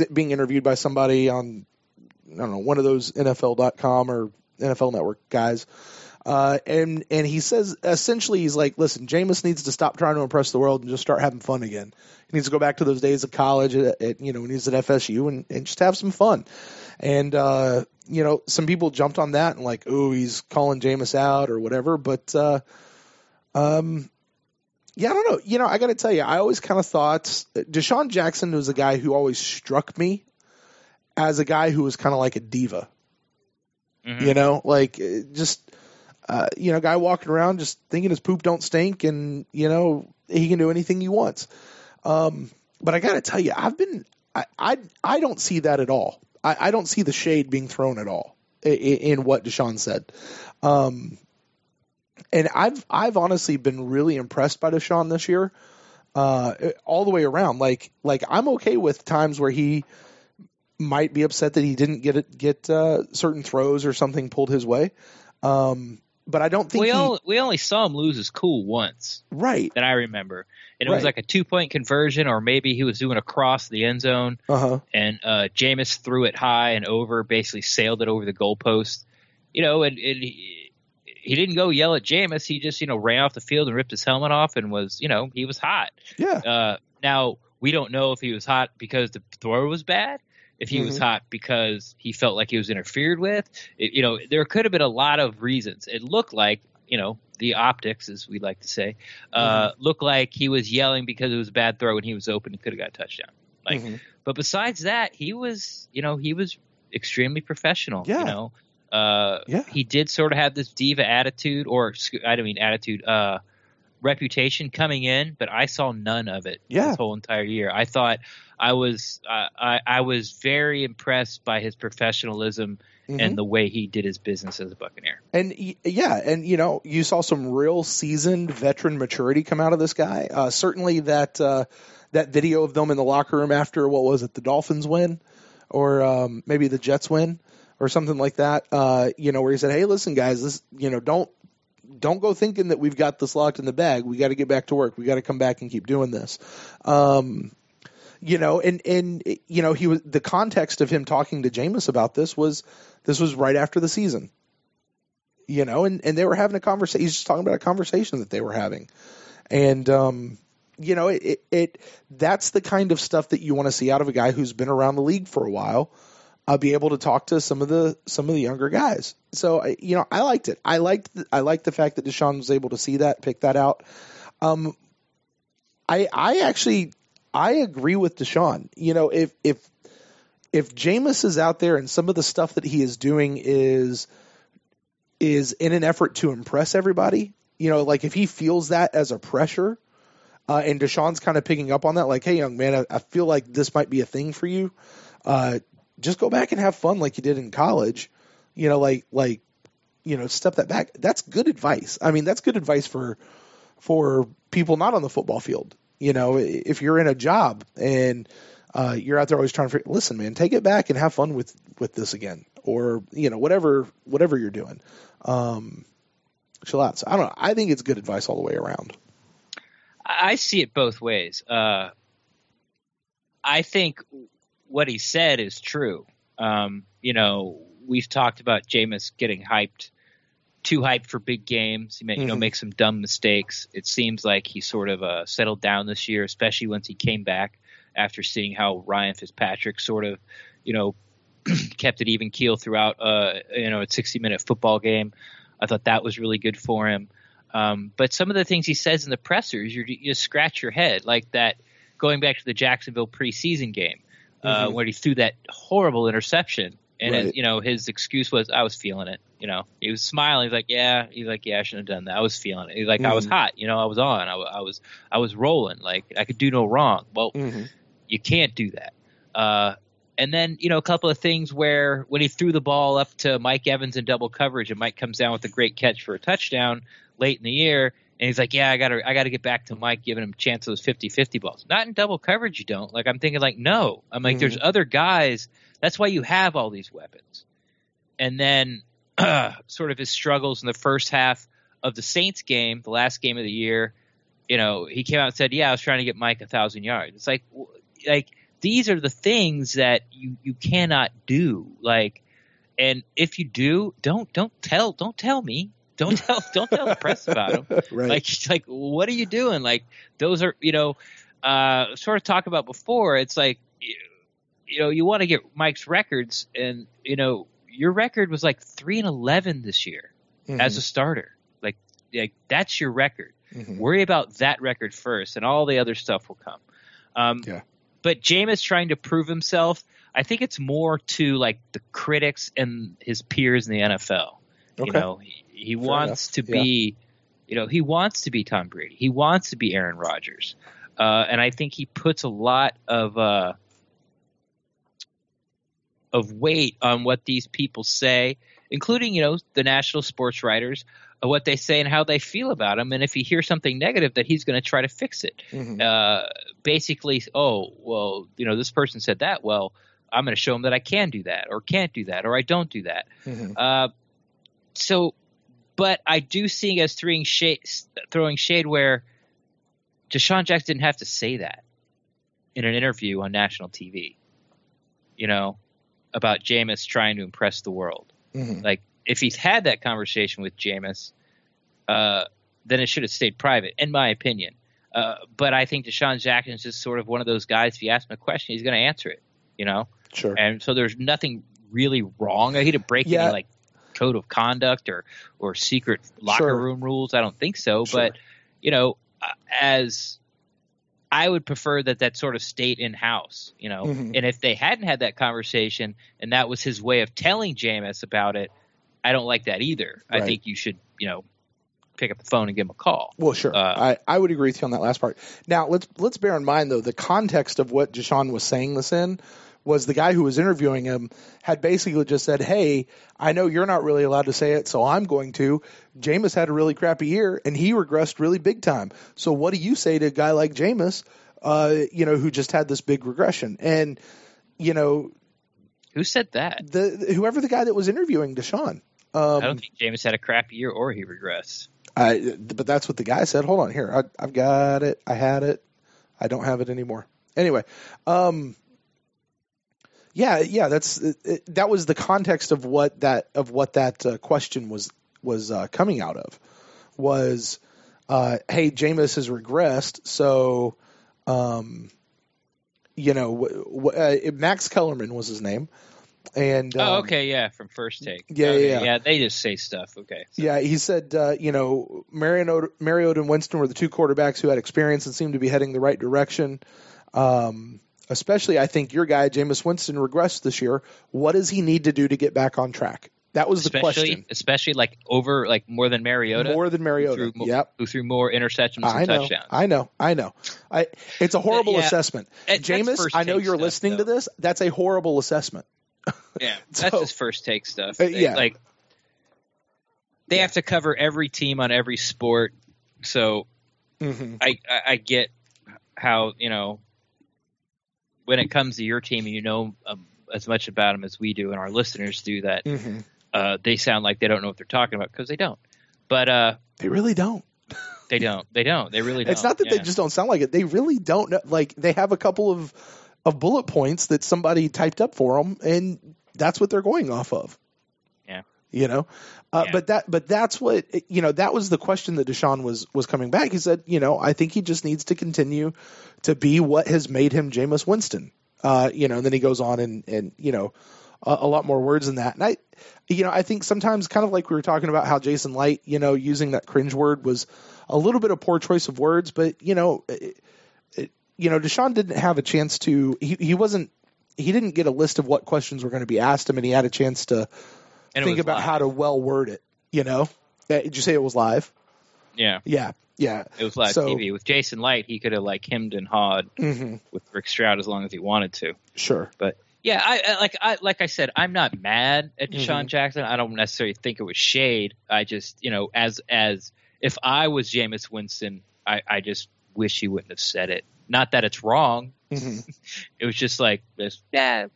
being interviewed by somebody on, I don't know, one of those NFL.com or NFL Network guys. And he says, essentially, he's like, listen, Jameis needs to stop trying to impress the world and just start having fun again. He needs to go back to those days of college when he's at FSU and just have some fun. And, some people jumped on that and like, oh, he's calling Jameis out or whatever. But, yeah, I don't know. I got to tell you, I always kind of thought Desean Jackson was a guy who always struck me as a guy who was kind of like a diva. Mm-hmm. Guy walking around just thinking his poop don't stink and, he can do anything he wants. But I got to tell you, I don't see that at all. I don't see the shade being thrown at all in what Desean said. And I've honestly been really impressed by Desean this year, all the way around. Like I'm okay with times where he might be upset that he didn't get certain throws or something pulled his way. But I don't think we only saw him lose his cool once, right? That I remember, and it was like a 2-point conversion, or maybe he was doing a cross the end zone, and Jameis threw it high and over, basically sailed it over the goalpost, and he didn't go yell at Jameis. He just, ran off the field and ripped his helmet off and was, he was hot. Yeah. Now, we don't know if he was hot because the throw was bad, if he was hot because he felt like he was interfered with. There could have been a lot of reasons. It looked like, the optics, as we like to say, looked like he was yelling because it was a bad throw and he was open and could have got a touchdown. But besides that, he was extremely professional, He did sort of have this diva attitude, reputation coming in, but I saw none of it this whole entire year. I thought I was very impressed by his professionalism and the way he did his business as a Buccaneer. And you saw some real seasoned veteran maturity come out of this guy. Certainly that video of them in the locker room after, what was it, the Dolphins win or maybe the Jets win or something like that, where he said, hey, listen, guys, this, don't go thinking that we've got this locked in the bag. We got to get back to work. We got to come back and keep doing this. He was, the context of him talking to Jameis about this was right after the season, and they were having a conversation. He's just talking about a conversation that they were having. And, that's the kind of stuff that you want to see out of a guy who's been around the league for a while. I'll be able to talk to some of the younger guys. So, I liked it. I liked the fact that Desean was able to see that, pick that out. I agree with Desean. If Jameis is out there and some of the stuff that he is doing is in an effort to impress everybody, like if he feels that as a pressure, and Deshaun's kind of picking up on that, like, hey, young man, I feel like this might be a thing for you. Just go back and have fun like you did in college, step that back. That's good advice. I mean, that's good advice for people not on the football field. If you're in a job and you're out there always trying to listen, man, take it back and have fun with this again, or, whatever you're doing. Chill out. So I don't know. I think it's good advice all the way around. I see it both ways. I think what he said is true. We've talked about Jameis getting too hyped for big games. He may, make some dumb mistakes. It seems like he sort of settled down this year, especially once he came back after seeing how Ryan Fitzpatrick sort of, kept it even keel throughout, a 60-minute football game. I thought that was really good for him. But some of the things he says in the pressers, you scratch your head, like that, going back to the Jacksonville preseason game, where he threw that horrible interception And Right. his excuse was, I was feeling it. He was smiling. He's like, yeah. He's like, yeah, I shouldn't have done that. I was feeling it. He's like, I was hot. I was on. I was rolling. Like I could do no wrong. Well, you can't do that. And then, a couple of things where when he threw the ball up to Mike Evans in double coverage and Mike comes down with a great catch for a touchdown late in the year. And he's like, yeah, I gotta get back to Mike, giving him a chance of those 50-50 balls. Not in double coverage, you don't. Like, I'm thinking, like, no. I'm like, there's other guys. That's why you have all these weapons. And then sort of his struggles in the first half of the Saints game, the last game of the year, he came out and said, yeah, I was trying to get Mike 1,000 yards. It's like these are the things that you cannot do. Like, and if you do, don't tell me. Don't tell the press about him. Right. Like, what are you doing? Like, those are, sort of talk about before. It's like, you want to get Mike's records, and your record was like 3-11 this year as a starter. Like that's your record. Worry about that record first, and all the other stuff will come. But Jameis trying to prove himself, I think it's more to like the critics and his peers in the NFL. Okay. He wants to be, he wants to be Tom Brady. He wants to be Aaron Rodgers. And I think he puts a lot of weight on what these people say, including, the national sports writers, what they say and how they feel about him. And if he hears something negative, that he's going to try to fix it. Basically, this person said that. Well, I'm going to show him that I can do that, or can't do that, or I don't do that. But I do see it as throwing shade where Desean Jackson didn't have to say that in an interview on national TV, about Jameis trying to impress the world. Like, if he's had that conversation with Jameis, then it should have stayed private, in my opinion. But I think Desean Jackson is just sort of one of those guys, if you ask him a question, he's going to answer it, Sure. And so there's nothing really wrong. He didn't break any, like, code of conduct or secret locker room rules. I don't think so. But, as I would prefer that sort of stayed in-house, and if they hadn't had that conversation and that was his way of telling Jameis about it, I don't like that either. Right. I think you should, pick up the phone and give him a call. Well, sure. I would agree with you on that last part. Now, let's bear in mind, though, the context of what Desean was saying this in was the guy who was interviewing him had basically just said, hey, I know you're not really allowed to say it, so I'm going to. Jameis had a really crappy year, and he regressed really big time. So what do you say to a guy like Jameis, who just had this big regression? And, who said that? Whoever the guy that was interviewing Desean. I don't think Jameis had a crappy year or he regressed. But that's what the guy said. Hold on here. I've got it. I had it. I don't have it anymore. Anyway, that was the context of what that question was coming out of. Was hey, Jameis has regressed, so Max Kellerman was his name. And from First Take. Yeah, they just say stuff. Okay. So. Yeah, he said, Mariota and Winston were the two quarterbacks who had experience and seemed to be heading the right direction. Especially, I think your guy, Jameis Winston, regressed this year. What does he need to do to get back on track? That was the question. Especially more than Mariota? More than Mariota, who threw more interceptions and touchdowns. I know. It's a horrible assessment. Jameis, I know you're listening to this. That's a horrible assessment. Yeah, that's just First Take stuff. They have to cover every team on every sport. So I get how, when it comes to your team and as much about them as we do and our listeners do, that they sound like they don't know what they're talking about, because they don't. But they really don't. They don't. They really don't. It's not that they just don't sound like it. They really don't know. Like, they have a couple of bullet points that somebody typed up for them, and that's what they're going off of. Yeah. But that's what, that was the question that Desean was coming back. He said, I think he just needs to continue to be what has made him Jameis Winston. And then he goes on and a lot more words than that. And I think sometimes, kind of like we were talking about how Jason Licht, using that cringe word was a little bit of poor choice of words, but Desean didn't have a chance to, he wasn't get a list of what questions were going to be asked him, and he had a chance to think about how to well word it. Did you say it was live? Yeah. Yeah. It was live TV. With Jason Licht, he could have hemmed and hawed with Rick Stroud as long as he wanted to. Sure. But yeah, like I said, I'm not mad at Desean Jackson. I don't necessarily think it was shade. I just, as if I was Jameis Winston, I just wish he wouldn't have said it. Not that it's wrong. It was just like this. Yeah,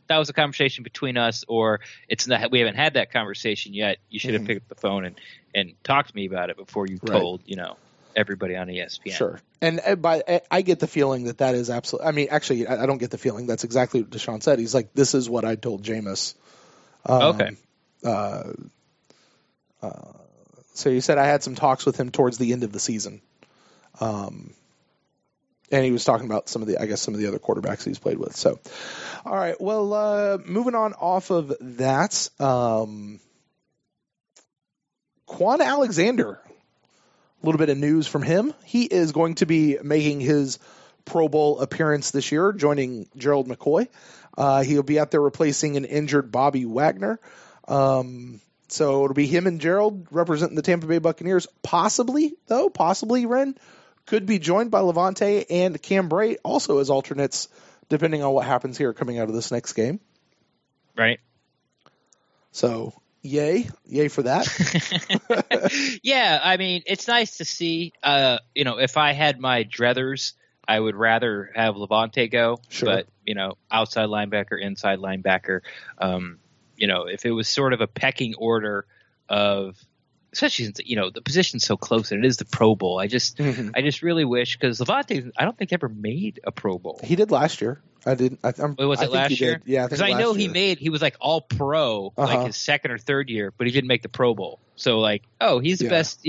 that was a conversation between us, or it's not. We haven't had that conversation yet. You should have picked up the phone and talked to me about it before you told everybody on ESPN. Sure. And I get the feeling that is absolutely. I mean, actually, I don't get the feeling. That's exactly what Desean said. He's like, "This is what I told Jameis." Okay. So he said I had some talks with him towards the end of the season. And he was talking about some of the other quarterbacks he's played with. So, all right. Well, moving on off of that, Quan Alexander. A little bit of news from him. He is going to be making his Pro Bowl appearance this year, joining Gerald McCoy. He'll be out there replacing an injured Bobby Wagner. So it'll be him and Gerald representing the Tampa Bay Buccaneers. Possibly, Ren could be joined by Levante and Cam Bray also as alternates, depending on what happens here coming out of this next game. Right. So, yay for that. Yeah, I mean, it's nice to see. If I had my druthers, I would rather have Levante go. Sure. But, outside linebacker, inside linebacker. If it was sort of a pecking order of, especially since the position's so close and it is the Pro Bowl. I just really wish, because Levante, I don't think ever made a Pro Bowl. He did last year. I did. Was it last year? Yeah, because I know he was like all pro like his second or third year, but he didn't make the Pro Bowl. So he's the best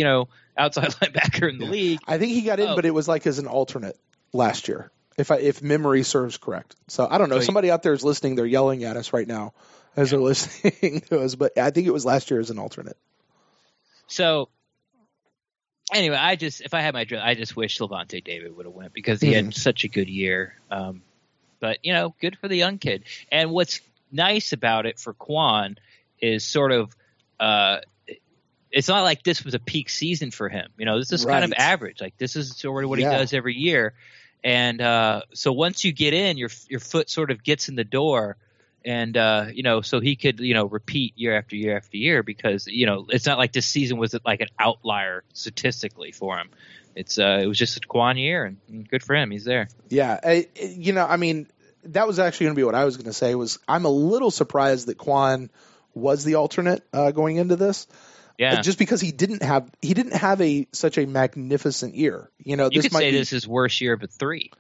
outside linebacker in the league. I think he got in, but it was like as an alternate last year, if memory serves correct. So I don't know. Somebody out there is listening. They're yelling at us right now as they're listening to us, but I think it was last year as an alternate. So, anyway, if I had my drill, I just wish Levante David would have went, because he had such a good year. But, good for the young kid. And what's nice about it for Quan is sort of it's not like this was a peak season for him. This is kind of average. Like, this is sort of what he does every year. And so once you get in, your foot sort of gets in the door. And, so he could, repeat year after year after year, because, it's not like this season was like an outlier statistically for him. It was just a Quan year, and good for him. He's there. Yeah. That was actually going to be what I was going to say. I'm a little surprised that Quan was the alternate going into this. Yeah. Just because he didn't have such a magnificent year. You could say this is his worst year, but 3.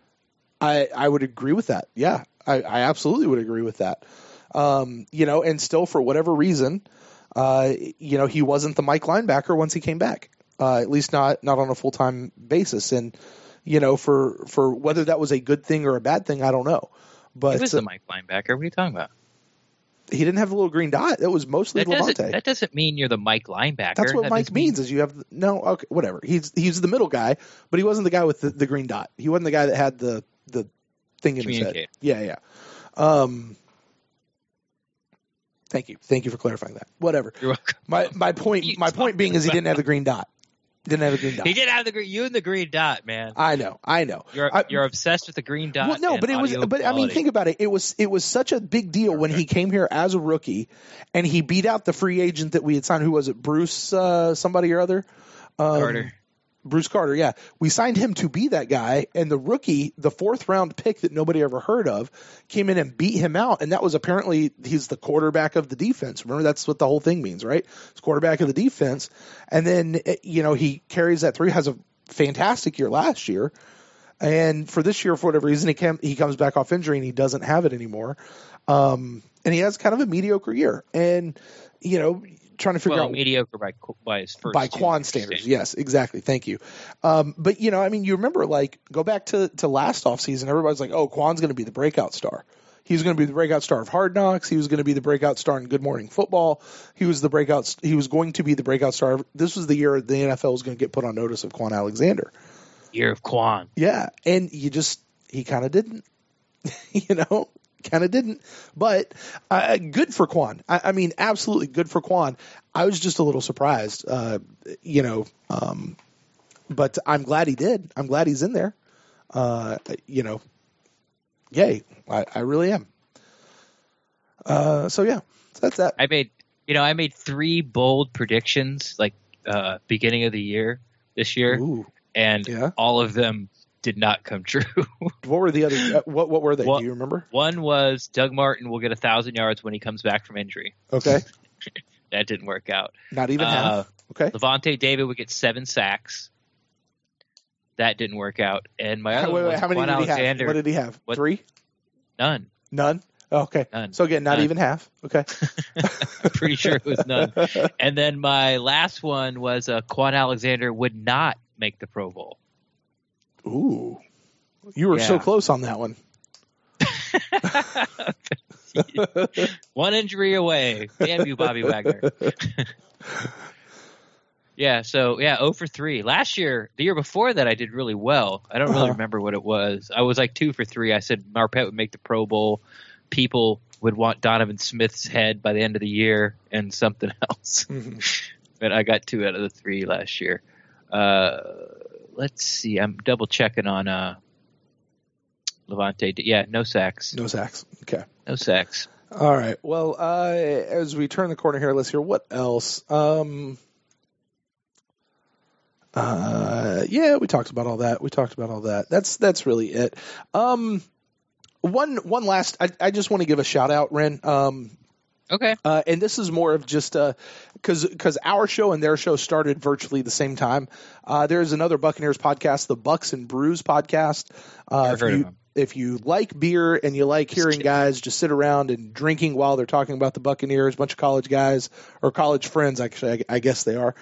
I would agree with that. Yeah. I absolutely would agree with that. And still, for whatever reason, he wasn't the Mike linebacker once he came back, at least not on a full-time basis. And, for whether that was a good thing or a bad thing, I don't know. But he was the Mike linebacker. What are you talking about? He didn't have the little green dot. That was mostly Levante. That doesn't mean you're the Mike linebacker. That's what Mike means is you have okay, whatever. He's the middle guy, but he wasn't the guy with the green dot. He wasn't the guy that had the thing in his head. Yeah. Thank you for clarifying that. Whatever. You're welcome. My point being is he didn't have the green dot. He didn't have the green dot. He did have the green. You and the green dot, man. I know. You're obsessed with the green dot. Well, no, but it was. But I mean, think about it. It was such a big deal when he came here as a rookie, and he beat out the free agent that we had signed. Who was it? Bruce somebody or other. Carter. Bruce Carter, yeah. We signed him to be that guy, and the rookie, the 4th round pick that nobody ever heard of, came in and beat him out, and that was apparently he's the quarterback of the defense. Remember, that's what the whole thing means, right? He's quarterback of the defense. And then, he carries that through, has a fantastic year last year, and for this year, for whatever reason, he comes back off injury, and he doesn't have it anymore. And he has kind of a mediocre year. And, trying to figure out mediocre by his first by Quan standards. Yes, exactly. Thank you. But you remember, go back to last offseason, everybody's like, oh, Quan's going to be the breakout star. He was going to be the breakout star of Hard Knocks. He was going to be the breakout star in Good Morning Football. He was going to be the breakout star. This was the year the NFL was going to get put on notice of Quan Alexander. Year of Quan. Yeah. And he kind of didn't, of didn't. But good for Quan. I mean, absolutely good for Quan. I was just a little surprised, but I'm glad he did. I'm glad he's in there. Yay. I really am. So yeah, that's that. I made 3 bold predictions beginning of the year this year. Ooh, and all of them did not come true. What were the other? What were they? Do you remember? One was Doug Martin will get 1,000 yards when he comes back from injury. Okay. That didn't work out. Not even half. Okay. Levante David would get 7 sacks. That didn't work out. And my other one was how many did Alexander. he have? What did he have? 3? None. Oh, okay. None. So again, not even half. Okay. I'm pretty sure it was none. And then my last one was Quan Alexander would not make the Pro Bowl. Ooh. You were so close on that one. One injury away. Damn you, Bobby Wagner. Yeah, so 0 for 3. Last year, the year before that, I did really well. I don't really remember what it was. I was like 2 for 3. I said Marpet would make the Pro Bowl. People would want Donovan Smith's head by the end of the year and something else. Mm-hmm. But I got 2 out of the 3 last year. Let's see. I'm double checking on Levante. Yeah, no sacks. No sacks. Okay. No sacks. All right. Well, as we turn the corner here, let's hear what else. We talked about all that. That's really it. One last. I just want to give a shout out, Ren. Okay. And this is more of just because our show and their show started virtually the same time. There's another Buccaneers podcast, the Bucks and Brews podcast. I've heard of them. If you like beer and you like hearing guys just sit around and drinking while they're talking about the Buccaneers, a bunch of college guys or college friends, actually, I guess they are.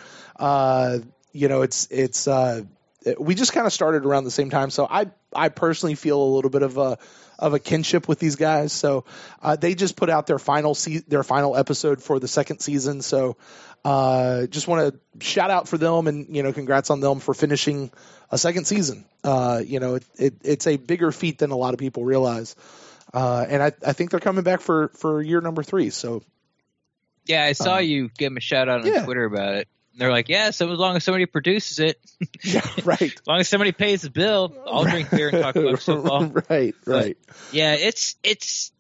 We just kind of started around the same time. So I personally feel a little bit of a kinship with these guys. So they just put out their final episode for the second season. So just want to shout out for them and, congrats on them for finishing a second season. It's a bigger feat than a lot of people realize. And I think they're coming back for year number 3. So yeah, I saw you give them a shout out on Twitter about it. They're like, so as long as somebody produces it. Yeah, right. As long as somebody pays the bill, I'll drink beer and talk about football. Right. But, yeah, it's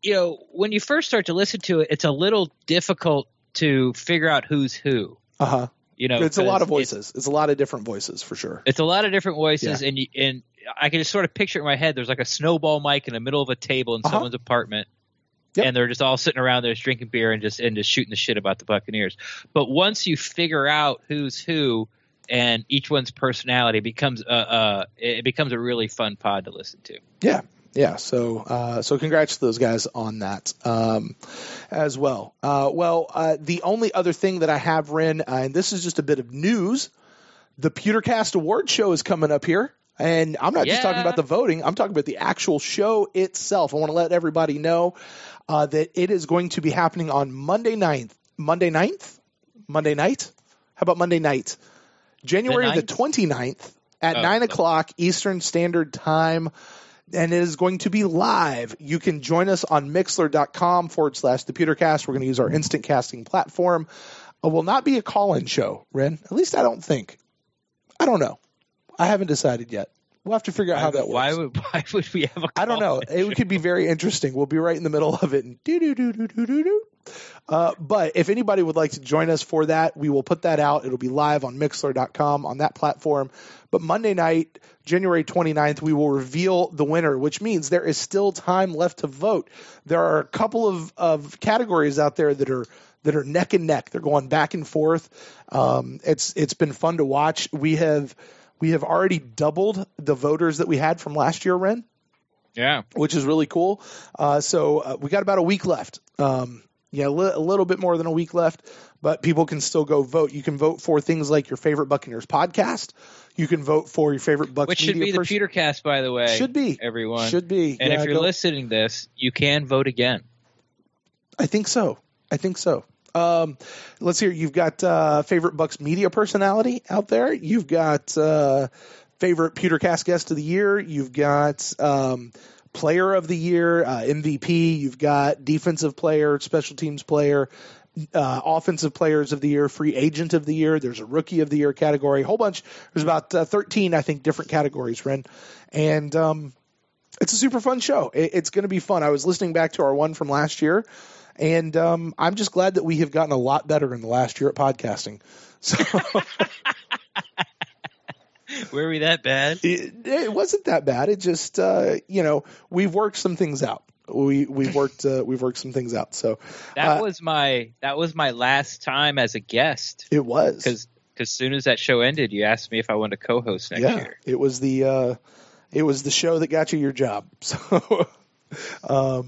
when you first start to listen to it, it's a little difficult to figure out who's who. Uh-huh. It's a lot of voices. It's a lot of different voices for sure. It's a lot of different voices, and I can just sort of picture it in my head. There's like a snowball mic in the middle of a table in someone's apartment. Yep. And they're just all sitting around there drinking beer and just shooting the shit about the Buccaneers. But once you figure out who's who and each one's personality, it becomes a really fun pod to listen to. Yeah. So congrats to those guys on that as well. The only other thing that I have, Ren, and this is just a bit of news, the Pewtercast Award Show is coming up here. And I'm not just talking about the voting. I'm talking about the actual show itself. I want to let everybody know that it is going to be happening on Monday night? How about Monday night? January the 29th at 9 o'clock Eastern Standard Time. And it is going to be live. You can join us on Mixler.com/The Pewtercast. We're going to use our instant casting platform. It will not be a call-in show, Ren. At least I don't think. I don't know. I haven't decided yet. We'll have to figure out how that works. Why would we have a call-in I don't know. It could be very interesting. We'll be right in the middle of it. And but if anybody would like to join us for that, we will put that out. It'll be live on Mixler.com on that platform. But Monday night, January 29th, we will reveal the winner, which means there is still time left to vote. There are a couple of categories out there that are neck and neck. They're going back and forth. It's been fun to watch. We have already doubled the voters that we had from last year, Ren. Yeah. Which is really cool. So we got about a week left. A little bit more than a week left, but people can still go vote. You can vote for things like your favorite Buccaneers podcast. You can vote for your favorite Bucs Which should be the Pewtercast, by the way. Should be. Everyone. Should be. And if you're listening to this, you can vote again. I think so. Let's hear. You've got favorite Bucs media personality out there. You've got favorite Pewtercast guest of the year. You've got player of the year, MVP. You've got defensive player, special teams player, offensive players of the year, free agent of the year. There's a rookie of the year category, a whole bunch. There's about 13, I think, different categories, Ren. And it's a super fun show. It's going to be fun. I was listening back to our one from last year, and I'm just glad that we have gotten a lot better in the last year at podcasting. So were we that bad? It wasn't that bad. It just, we've worked some things out. We've worked some things out. So that was my last time as a guest. It was because as soon as that show ended, you asked me if I wanted to co-host next year. It was the show that got you your job. So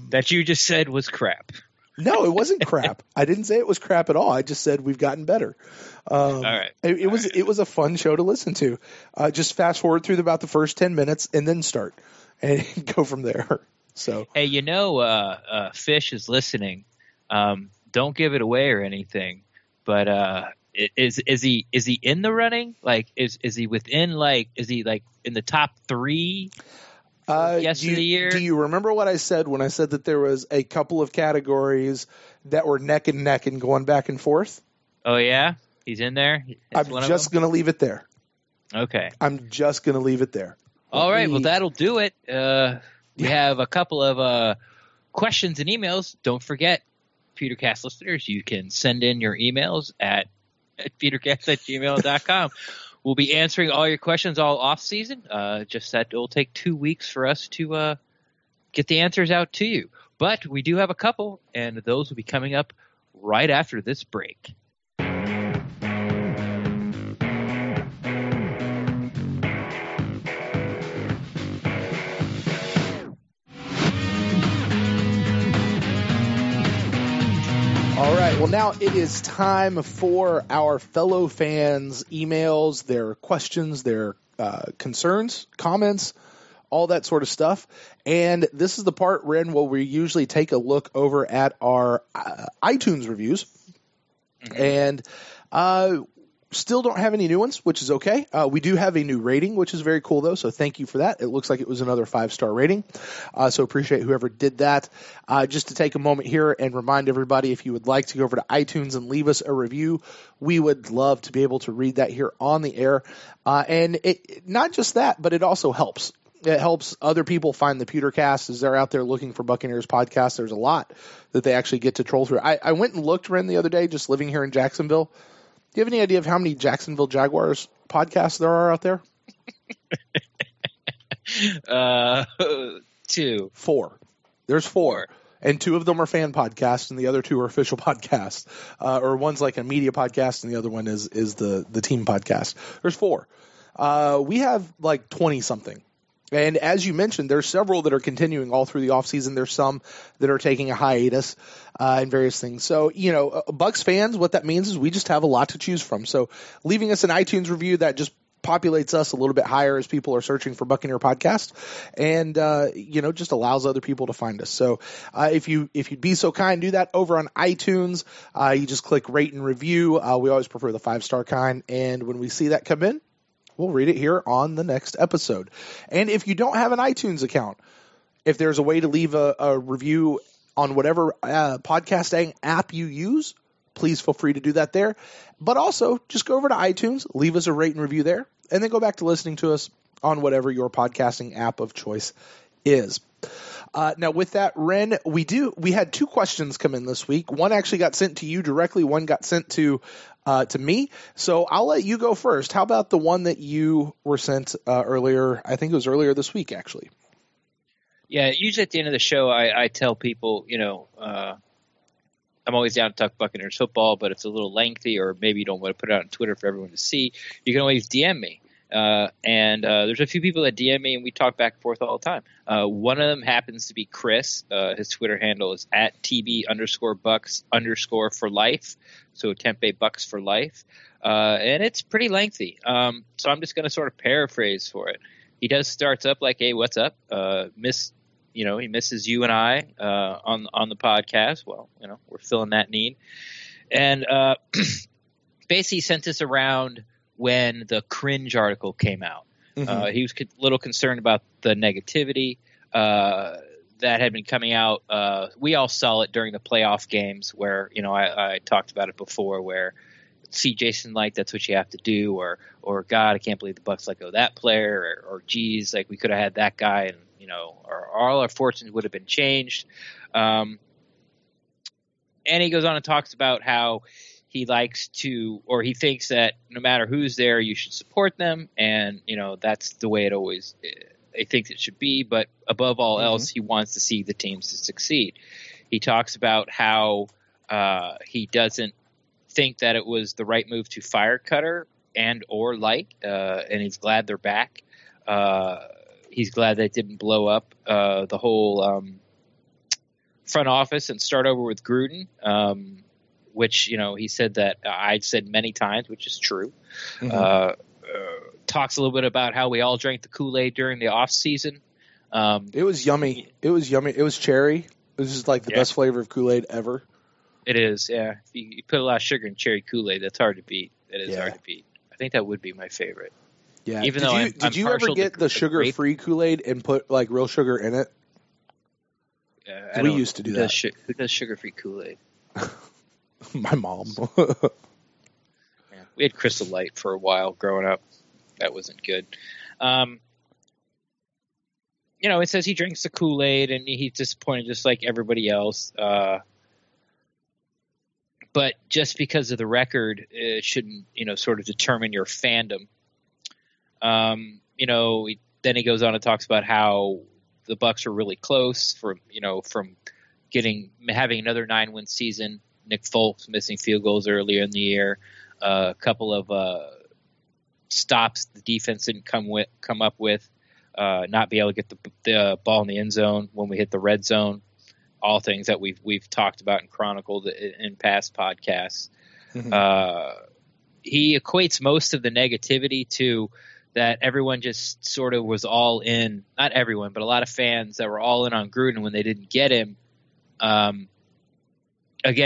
that you just said was crap. No, it wasn't crap. I didn't say it was crap at all. I just said we've gotten better. All right. It was a fun show to listen to. Just fast forward through about the first 10 minutes and then start and go from there. So hey, Fish is listening. Don't give it away or anything. But is he in the running? Like is he within is he in the top 3? Of the year? Do you remember what I said when I said that there was a couple of categories that were neck and neck and going back and forth? Oh yeah, he's in there. I'm just going to leave it there. Okay. I'm just going to leave it there. All right. Well, that'll do it. We have a couple of questions and emails. Don't forget, Petercast listeners, you can send in your emails at petercast@gmail.com. We'll be answering all your questions all off season. Just that it will take 2 weeks for us to get the answers out to you. But we do have a couple, and those will be coming up right after this break. All right. Well, now it is time for our fellow fans' emails, their questions, their concerns, comments, all that sort of stuff. And this is the part, Ren, where we usually take a look over at our iTunes reviews. Mm-hmm. And still don't have any new ones, which is okay. We do have a new rating, which is very cool, though, so thank you for that. It looks like it was another 5-star rating, so appreciate whoever did that. Just to take a moment here and remind everybody, if you would like to go over to iTunes and leave us a review, we would love to be able to read that here on the air. And it not just that, but it also helps. It helps other people find the Pewtercast as they're out there looking for Buccaneers podcasts. There's a lot that they actually get to troll through. I went and looked, Ren, the other day, just living here in Jacksonville. Do you have any idea of how many Jacksonville Jaguars podcasts there are out there? 2. 4. There's 4. And 2 of them are fan podcasts, and the other 2 are official podcasts. Or one's like a media podcast, and the other one is the team podcast. There's 4. We have like 20-something. And as you mentioned, there's several that are continuing all through the offseason. There's some that are taking a hiatus and various things. So, Bucs fans, what that means is we just have a lot to choose from. So leaving us an iTunes review, that just populates us a little bit higher as people are searching for Buccaneer podcast, and just allows other people to find us. So if you'd be so kind, do that over on iTunes. You just click rate and review. We always prefer the 5-star kind, and when we see that come in, we'll read it here on the next episode. And if you don't have an iTunes account, if there's a way to leave a review on whatever podcasting app you use, please feel free to do that there. But also, just go over to iTunes, leave us a rate and review there, and then go back to listening to us on whatever your podcasting app of choice is. Now, with that, Ren, we had 2 questions come in this week. One actually got sent to you directly. One got sent to me. So I'll let you go first. How about the one that you were sent earlier? I think it was earlier this week, actually. Yeah, usually at the end of the show, I tell people, I'm always down to talk Buccaneers football, but it's a little lengthy, or maybe you don't want to put it out on Twitter for everyone to see. You can always DM me. And there's a few people that DM me, and we talk back and forth all the time. One of them happens to be Chris. His Twitter handle is @TB_Bucks_for life. So Tempe Bucks for life. And it's pretty lengthy. So I'm just going to sort of paraphrase for it. He starts up like, "Hey, what's up? He misses you and I on the podcast." Well, we're filling that need. And basically sent this around when the Cringe article came out. Mm-hmm. He was a little concerned about the negativity. that had been coming out. We all saw it during the playoff games where, I talked about it before, where see Jason Licht, that's what you have to do, or God, I can't believe the Bucs let go of that player, or geez, like we could have had that guy, and all our fortunes would have been changed. And he goes on and talks about how he likes to, or he thinks that no matter who's there, you should support them, and that's the way it always. He thinks it should be, but above all else, he wants to see the teams to succeed. He talks about how he doesn't think that it was the right move to fire Cutter and or Licht, and he's glad they're back. He's glad they didn't blow up the whole front office and start over with Gruden, which he said that I'd said many times, which is true. Talks a little bit about how we all drank the Kool-Aid during the off season. It was yummy. It was yummy. It was cherry. It was just like the best flavor of Kool-Aid ever. It is, yeah. If you put a lot of sugar in cherry Kool-Aid, that's hard to beat. That is hard to beat. I think that would be my favorite. Yeah. Even did you ever get the sugar-free Kool-Aid and put like real sugar in it? We used to do that. Who does sugar-free Kool-Aid? My mom. Yeah, we had Crystal Light for a while growing up. That wasn't good. It says he drinks the Kool-Aid and he's disappointed just like everybody else. But just because of the record, it shouldn't, sort of determine your fandom. Then he goes on and talks about how the Bucs are really close from having another 9-win season. Nick Foles missing field goals earlier in the year. A couple of stops the defense didn't come up with. Not be able to get the ball in the end zone when we hit the red zone. All things that we've talked about and chronicled in past podcasts. He equates most of the negativity to that everyone just sort of was all in. Not everyone, but a lot of fans that were all in on Gruden when they didn't get him. Again,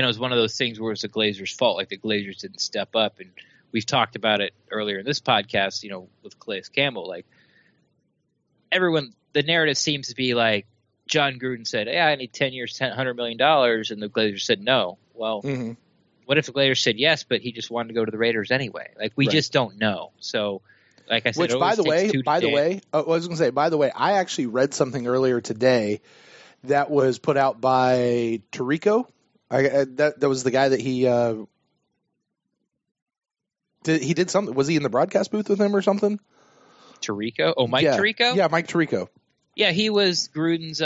it was one of those things where it's the Glazers' fault. Like the Glazers didn't step up, and we've talked about it earlier in this podcast. With Calais Campbell, like everyone, the narrative seems to be like, John Gruden said, "Yeah, I need 10 years, $100 million," and the Glazers said no. Well, what if the Glazers said yes, but he just wanted to go to the Raiders anyway? Like we just don't know. So, like I said, which by the way, I was going to say, by the way, I actually read something earlier today that was put out by Tirico. That was the guy that he did something. Was he in the broadcast booth with him or something? Tirico? Oh, Mike Tirico? Yeah, Mike Tirico. Yeah, he was Gruden's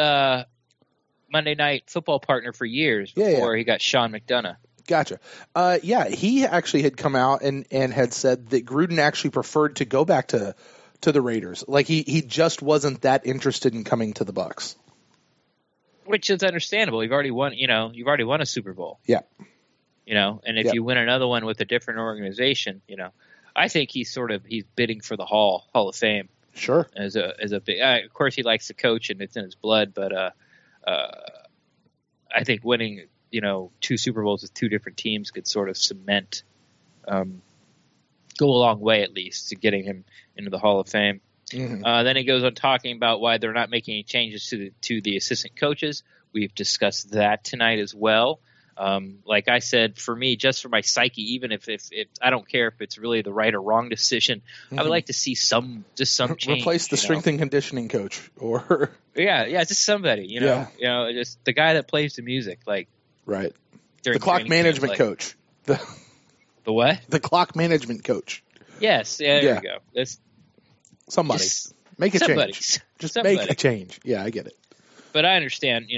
Monday Night Football partner for years before he got Sean McDonough. Gotcha. He actually had come out and had said that Gruden actually preferred to go back to the Raiders. Like he just wasn't that interested in coming to the Bucs. Which is understandable. You've already won a Super Bowl. Yeah. And if you win another one with a different organization, I think he's bidding for the Hall of Fame. Sure. As a big, of course he likes to coach and it's in his blood, but I think winning 2 Super Bowls with 2 different teams could sort of cement, go a long way at least to getting him into the Hall of Fame. Then he goes on talking about why they're not making any changes to the assistant coaches. We've discussed that tonight as well. Like I said, for me, just for my psyche, even if I don't care if it's really the right or wrong decision, I would like to see some change. Replace the strength and conditioning coach, or just somebody, just the guy that plays the music, like right. The clock management coach. The what? The clock management coach. Yes, there we go. That's somebody make a change. Just make a change. Yeah, I get it. But I understand,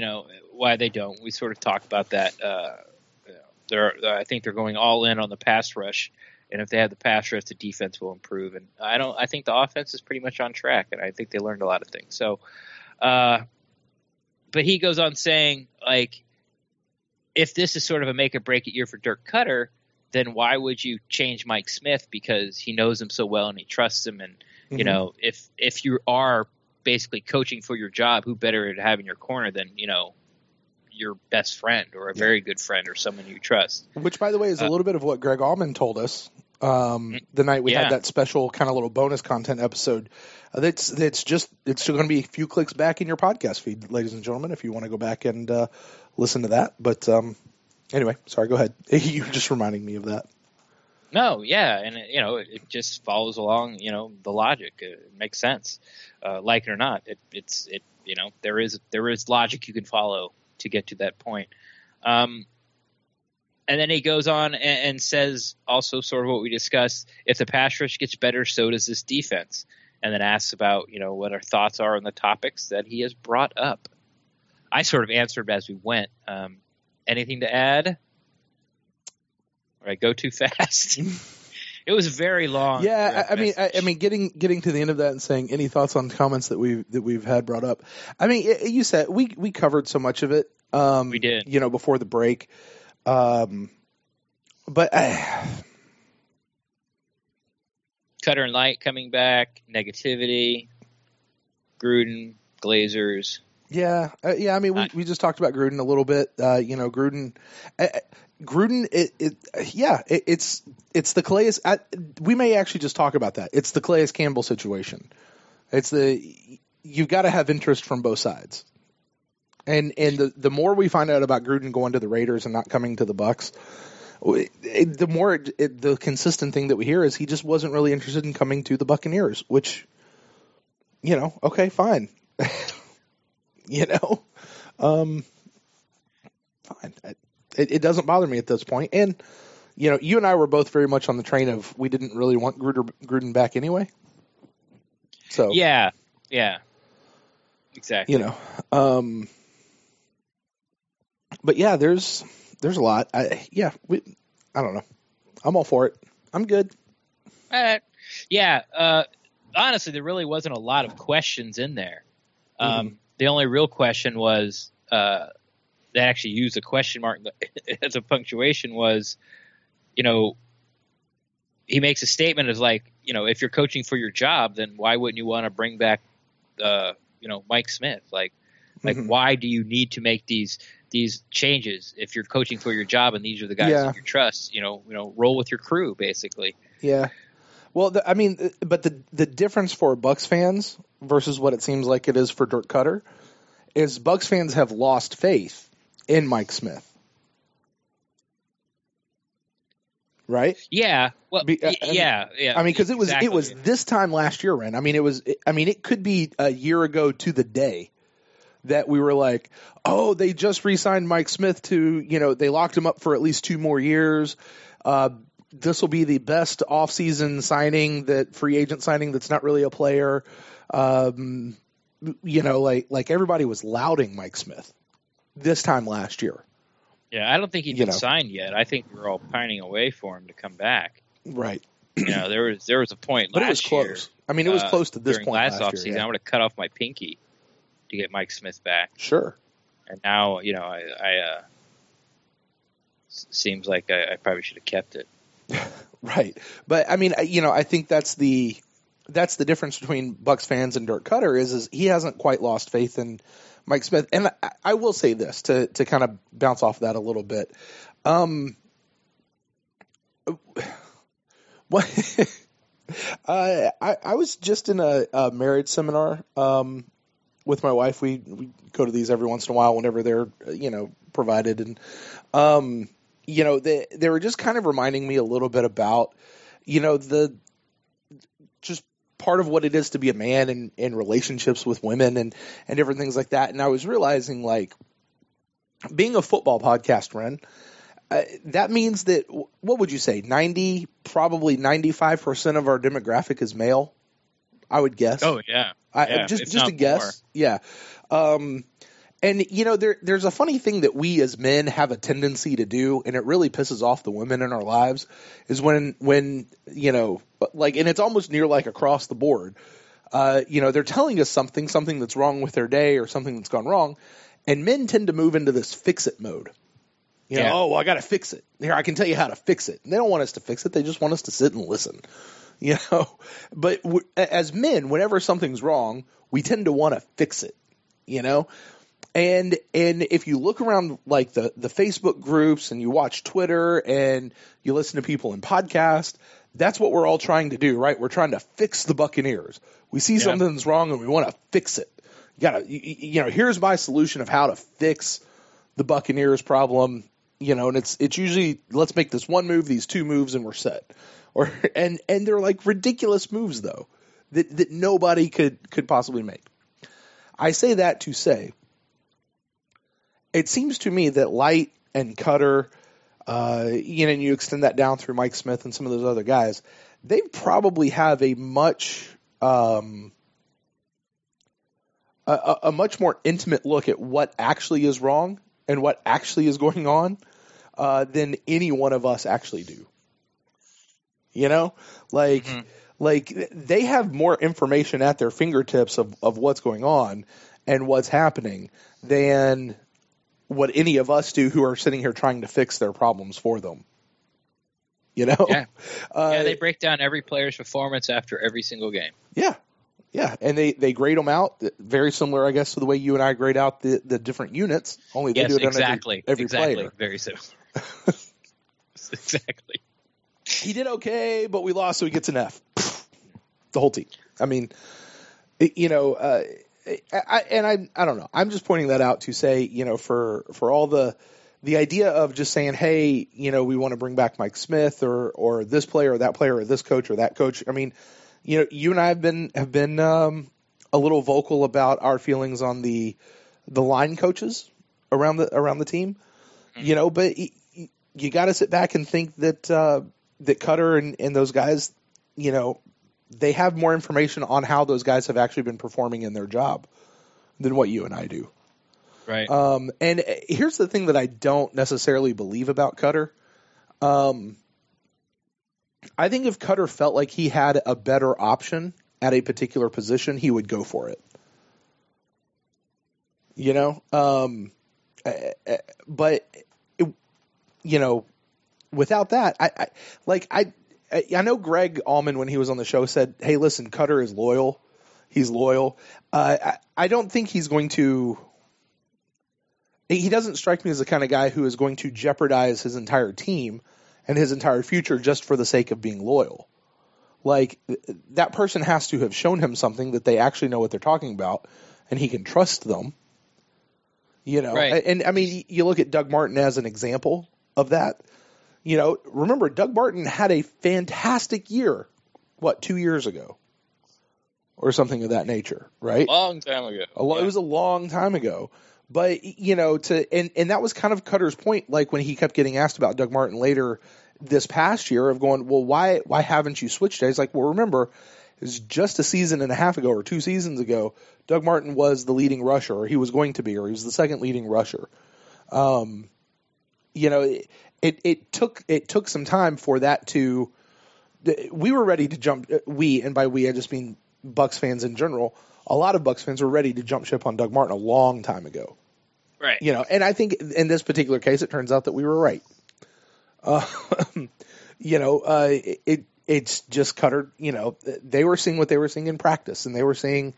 why they don't. We sort of talked about that. I think they're going all in on the pass rush, and if they have the pass rush, the defense will improve. And I think the offense is pretty much on track, and I think they learned a lot of things. So, but he goes on saying, like, if this is sort of a make or break it year for Dirk Cutter, then why would you change Mike Smith? Because he knows him so well and he trusts him. And if you are basically coaching for your job, who better to have in your corner than your best friend or a very good friend or someone you trust. Which, by the way, is a little bit of what Greg Allman told us The night we had that special kind of little bonus content episode. It's still going to be a few clicks back in your podcast feed, ladies and gentlemen, if you want to go back and listen to that. But anyway, sorry, go ahead. You were just reminding me of that. No, yeah, and it just follows along, the logic. It makes sense, like it or not. It's there is logic you can follow to get to that point. And then he goes on and says also sort of what we discussed. If the pass rush gets better, so does this defense. And then asks about, what our thoughts are on the topics that he has brought up. I sort of answered as we went. Anything to add? Or I go too fast? It was very long. Yeah, I mean, getting to the end of that and saying any thoughts on comments that we've had brought up. I mean, you said we covered so much of it. We did. Before the break. But Cutter and Light coming back, negativity, Gruden, Glazers. Yeah. I mean, we just talked about Gruden a little bit. Gruden. It's the Calais. We may actually just talk about that. It's the Calais Campbell situation. You've got to have interest from both sides. And the more we find out about Gruden going to the Raiders and not coming to the Bucs, the more the consistent thing that we hear is he just wasn't really interested in coming to the Buccaneers, which, okay, fine. Fine. It doesn't bother me at this point. And, you and I were both very much on the train of we didn't really want Gruden back anyway. So yeah, exactly. But yeah, there's a lot. I don't know. I'm all for it. I'm good. Honestly, there really wasn't a lot of questions in there. The only real question was that actually used a question mark as a punctuation was, he makes a statement as like, if you're coaching for your job, then why wouldn't you want to bring back, Mike Smith? Like why do you need to make these changes if you're coaching for your job and these are the guys that you trust? Roll with your crew, basically. Yeah. Well, but the difference for Bucs fans versus what it seems like it is for Dirk Cutter is Bucs fans have lost faith in Mike Smith. Right? Yeah. Well, yeah. I mean, because it was this time last year, Ren. I mean, it could be a year ago to the day that we were like, oh, they just re-signed Mike Smith to, they locked him up for at least 2 more years. This will be the best offseason free agent signing that's not really a player. Like everybody was lauding Mike Smith this time last year. Yeah, I don't think he'd been signed yet. I think we're all pining away for him to come back. Right. There was a point but last year. But it was close. I mean, it was close to this point last offseason. Yeah. I would have cut off my pinky to get Mike Smith back. Sure. And now, I seems like I probably should have kept it. Right. But I mean, I think that's the difference between Bucs fans and Dirk Cutter is he hasn't quite lost faith in Mike Smith. And I will say this to kind of bounce off that a little bit. I was just in a marriage seminar with my wife. We go to these every once in a while whenever they're provided, and they were just kind of reminding me a little bit about the just part of what it is to be a man in relationships with women and different things like that. And I was realizing, like, being a football podcast, Ren, that means that, what would you say, probably 95% of our demographic is male, I would guess. Oh, yeah. Just a guess. More. Yeah. And, there's a funny thing that we as men have a tendency to do, and it really pisses off the women in our lives, is when like, and it's almost near like across the board, they're telling us something that's wrong with their day or something that's gone wrong, and men tend to move into this fix-it mode. Oh, well, I got to fix it. Here, I can tell you how to fix it. And they don't want us to fix it. They just want us to sit and listen. But as men, whenever something's wrong, we tend to want to fix it, And if you look around like the Facebook groups and you watch Twitter and you listen to people in podcasts, that's what we're all trying to do, right? We're trying to fix the Buccaneers. We see something's wrong and we want to fix it. Here's my solution of how to fix the Buccaneers problem, and it's usually, let's make this one move, these two moves, and we're set. And they're like ridiculous moves though, that nobody could possibly make. I say that to say, it seems to me that Licht and Cutter, and you extend that down through Mike Smith and some of those other guys, they probably have a much more intimate look at what actually is wrong and what actually is going on than any one of us actually do. Like they have more information at their fingertips of what's going on and what's happening than what any of us do who are sitting here trying to fix their problems for them. Yeah, they break down every player's performance after every single game. Yeah, and they grade them out very similar, I guess, to the way you and I grade out the different units. Only they do it on every player. Very similar. Exactly. He did okay, but we lost, so he gets an F. The whole team. I mean, I don't know. I'm just pointing that out to say, for all the idea of just saying, hey, we want to bring back Mike Smith or this player or that player or this coach or that coach. I mean, you and I have been a little vocal about our feelings on the line coaches around the team. Mm-hmm. But you got to sit back and think that Cutter and those guys, they have more information on how those guys have actually been performing in their job than what you and I do. Right. And here's the thing that I don't necessarily believe about Cutter. I think if Cutter felt like he had a better option at a particular position, he would go for it. But without that, I know Greg Allman, when he was on the show, said, hey, listen, Cutter is loyal. He's loyal. I don't think he's going to – he doesn't strike me as the kind of guy who is going to jeopardize his entire team and his entire future just for the sake of being loyal. Like, that person has to have shown him something that they actually know what they're talking about and he can trust them. Right. And I mean, you look at Doug Martin as an example of that. Remember, Doug Martin had a fantastic year, 2 years ago? Or something of that nature, right? Long time ago. It was a long time ago. But, and that was kind of Cutter's point, like when he kept getting asked about Doug Martin later this past year of going, well, why haven't you switched? He's like, well, remember, it was just a season and a half ago or 2 seasons ago, Doug Martin was the leading rusher, or he was going to be, or he was the second leading rusher. It took some time for that to – we were ready to jump – and by we I just mean Bucs fans in general – a lot of Bucs fans were ready to jump ship on Doug Martin a long time ago. Right. And I think in this particular case, it turns out that we were right. It's just Cutter, they were seeing what they were seeing in practice, and they were seeing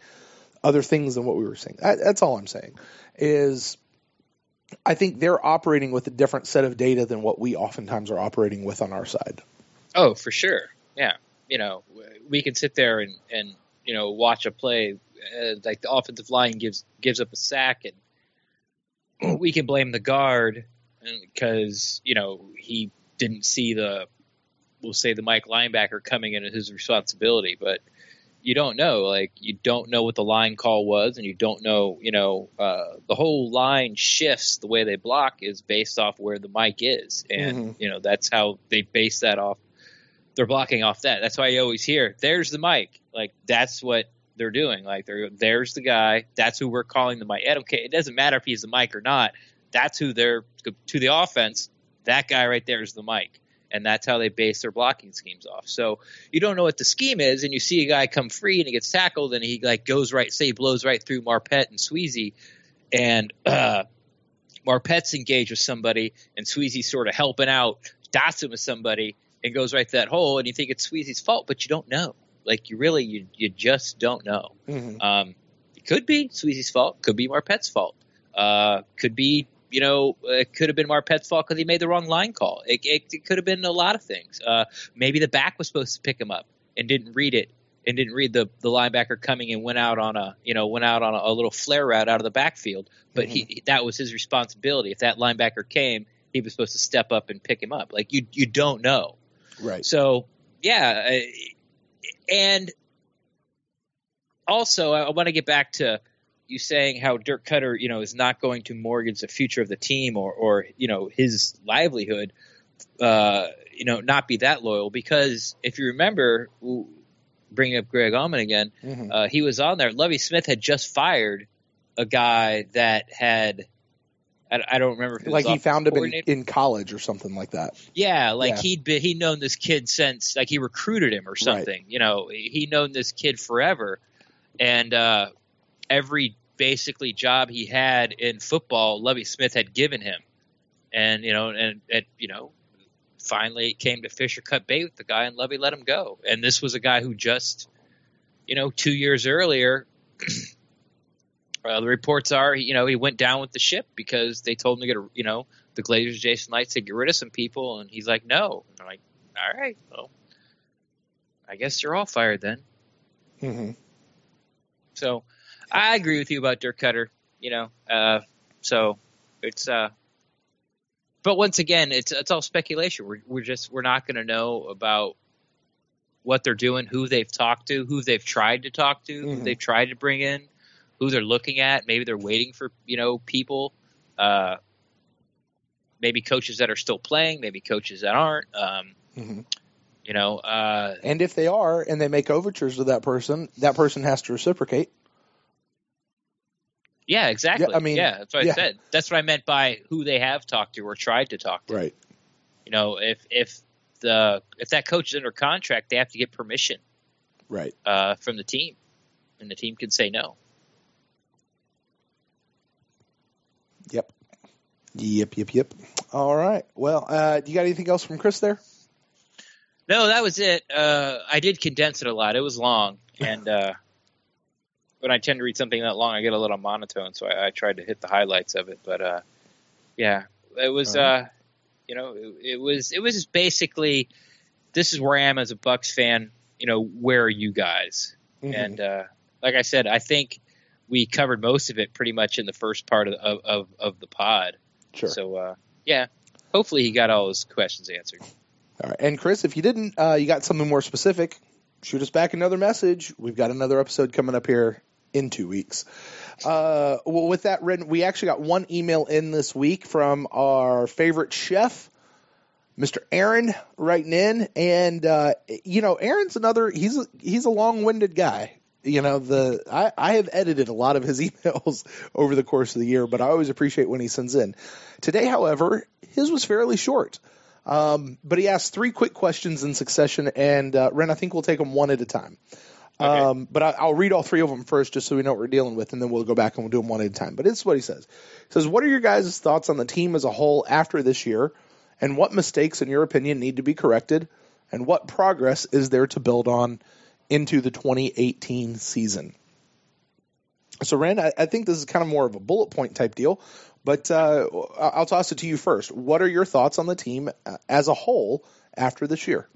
other things than what we were seeing. That's all I'm saying is I think they're operating with a different set of data than what we oftentimes are operating with on our side. Oh, for sure. Yeah. We can sit there and watch a play, like the offensive line gives up a sack, and we can blame the guard because, he didn't see the Mike linebacker coming in as his responsibility, but you don't know. Like, you don't know what the line call was, and you don't know, the whole line shifts. The way they block is based off where the mic is, and, that's how they base that off. They're blocking off that. That's why you always hear, there's the mic. Like, that's what they're doing. Like, there's the guy. That's who we're calling the mic. I don't care. It doesn't matter if he's the mic or not. That's who they're to the offense. That guy right there is the mic. And that's how they base their blocking schemes off. So you don't know what the scheme is, and you see a guy come free and he gets tackled, and he goes right, say he blows right through Marpet and Sweezy, and Marpet's engaged with somebody, and Sweezy's sort of helping out, dots him with somebody, and goes right to that hole, and you think it's Sweezy's fault, but you don't know. Like, you just don't know. Mm-hmm. It could be Sweezy's fault, could be Marpet's fault. Could be, it could have been Marpet's fault because he made the wrong line call. It could have been a lot of things. Maybe the back was supposed to pick him up and didn't read it and didn't read the linebacker coming and went out on a little flare route out of the backfield. But that was his responsibility. If that linebacker came, he was supposed to step up and pick him up. Like you don't know. Right. So yeah. And also I want to get back to you saying how Dirk Cutter, is not going to mortgage the future of the team or his livelihood, not be that loyal. Because if you remember, bringing up Greg Allman again, he was on there. Lovie Smith had just fired a guy that had, I don't remember if it was he found him in college or something like that. Yeah, he'd known this kid since, like, he recruited him or something. Right. He'd known this kid forever, and every basically job he had in football, Lovie Smith had given him, and finally it came to fish or cut bait with the guy, and Lovie let him go. And this was a guy who just, 2 years earlier. The reports are, he went down with the ship because they told him to get the Glazers, Jason Licht, said get rid of some people, and he's like, no. And they're like, all right, well, I guess you're all fired then. Mm-hmm. So I agree with you about Dirk Cutter, so it's but once again, it's all speculation. We're not going to know about what they're doing, who they've talked to, who they've tried to talk to, who they've tried to bring in, who they're looking at. Maybe they're waiting for, people, maybe coaches that are still playing, maybe coaches that aren't, and if they are, and they make overtures to that person has to reciprocate. Yeah, exactly. Yeah, that's what I said. That's what I meant by who they have talked to or tried to talk to. Right. If that coach is under contract, they have to get permission. Right. From the team, and the team can say no. Yep. All right. Well, you got anything else from Chris there? No, that was it. I did condense it a lot. It was long, and when I tend to read something that long, I get a little monotone. So I tried to hit the highlights of it. But it was it was basically, this is where I am as a Bucs fan. Where are you guys? And like I said, I think we covered most of it pretty much in the first part of the pod. Sure. So, hopefully he got all his questions answered. All right. And Chris, if you didn't, you got something more specific, shoot us back another message. We've got another episode coming up here in 2 weeks. Well, with that written, we actually got one email in this week from our favorite chef, Mr. Aaron, writing in. And, Aaron's he's a long-winded guy. I have edited a lot of his emails over the course of the year, but I always appreciate when he sends in. Today, however, his was fairly short. But he asked 3 quick questions in succession, and Ren, I think we'll take them one at a time. Okay. But I'll read all 3 of them first just so we know what we're dealing with, and then we'll go back and we'll do them one at a time. But this is what he says. He says, what are your guys' thoughts on the team as a whole after this year, and what mistakes, in your opinion, need to be corrected, and what progress is there to build on into the 2018 season? So, Ren, I think this is kind of more of a bullet point type deal, but I'll toss it to you first. What are your thoughts on the team as a whole after this year?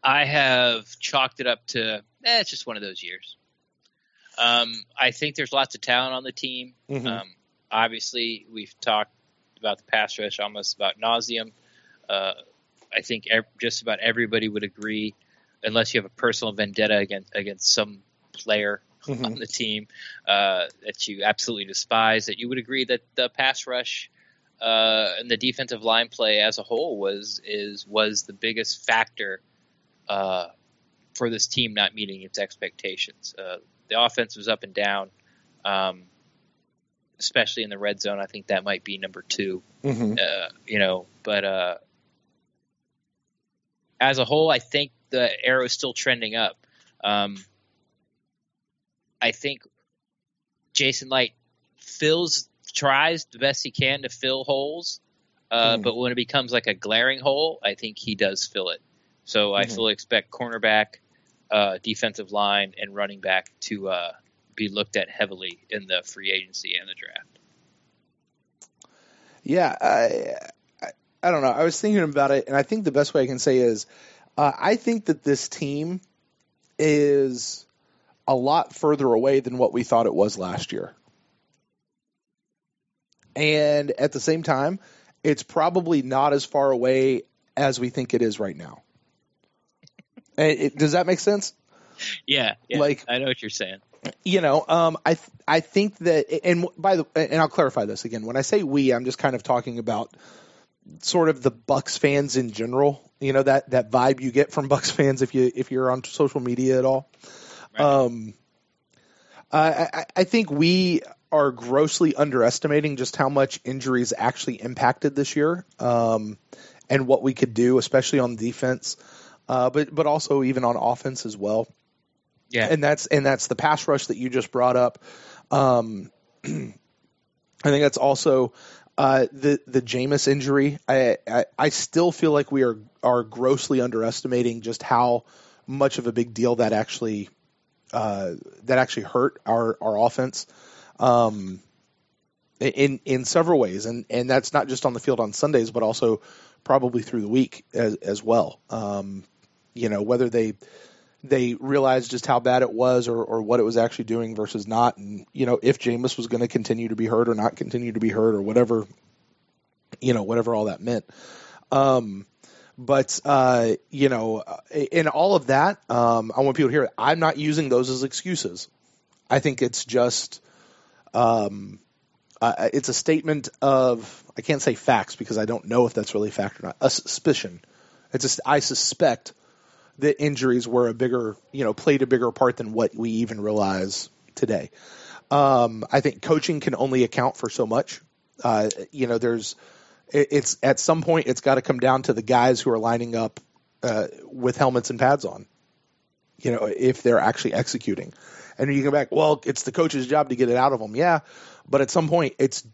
I have chalked it up to, it's just one of those years. I think there's lots of talent on the team. Obviously, we've talked about the pass rush almost about nauseum. I think just about everybody would agree, unless you have a personal vendetta against some player on the team that you absolutely despise, that you would agree that the pass rush and the defensive line play as a whole was the biggest factor for this team not meeting its expectations. The offense was up and down, especially in the red zone. I think that might be number 2. But as a whole, I think the arrow is still trending up. I think Jason Licht tries the best he can to fill holes, but when it becomes like a glaring hole, I think he does fill it. So I fully expect cornerback, defensive line, and running back to be looked at heavily in the free agency and the draft. Yeah, I don't know. I was thinking about it, and I think the best way I can say is I think that this team is a lot further away than what we thought it was last year. And at the same time, it's probably not as far away as we think it is right now. Does that make sense? Yeah, like I know what you're saying. I think that, and I'll clarify this again. When I say we, I'm just kind of talking about sort of the Bucs fans in general. That vibe you get from Bucs fans if you're on social media at all. Right. I think we are grossly underestimating just how much injuries actually impacted this year, and what we could do, especially on defense, but also even on offense as well. Yeah, and that's the pass rush that you just brought up. I think that's also the Jameis injury. I still feel like we are grossly underestimating just how much of a big deal that actually hurt our offense in several ways, and that's not just on the field on Sundays, but also probably through the week as well. Whether they realized just how bad it was or what it was actually doing versus not, and if Jameis was going to continue to be hurt or not continue to be hurt or whatever all that meant. But in all of that, I want people to hear it. I'm not using those as excuses. I think it's just it's a statement of, I can't say facts because I don't know if that's really a fact or not, a suspicion. I suspect that injuries were played a bigger part than what we even realize today. I think coaching can only account for so much. It's at some point it's got to come down to the guys who are lining up with helmets and pads on, if they're actually executing. And you go back, well, it's the coach's job to get it out of them. Yeah, but at some point it's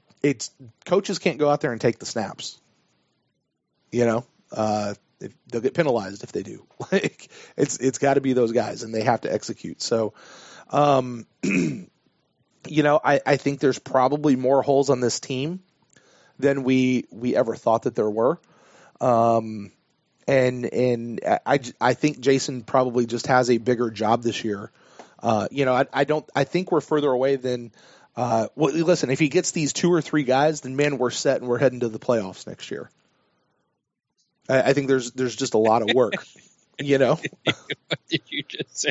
coaches can't go out there and take the snaps. They'll get penalized if they do. It's got to be those guys, and they have to execute. So, I think there's probably more holes on this team than we ever thought that there were. And I think Jason probably just has a bigger job this year. I think we're further away than, listen, if he gets these 2 or 3 guys, then man, we're set and we're heading to the playoffs next year. I think there's just a lot of work, What did you just say?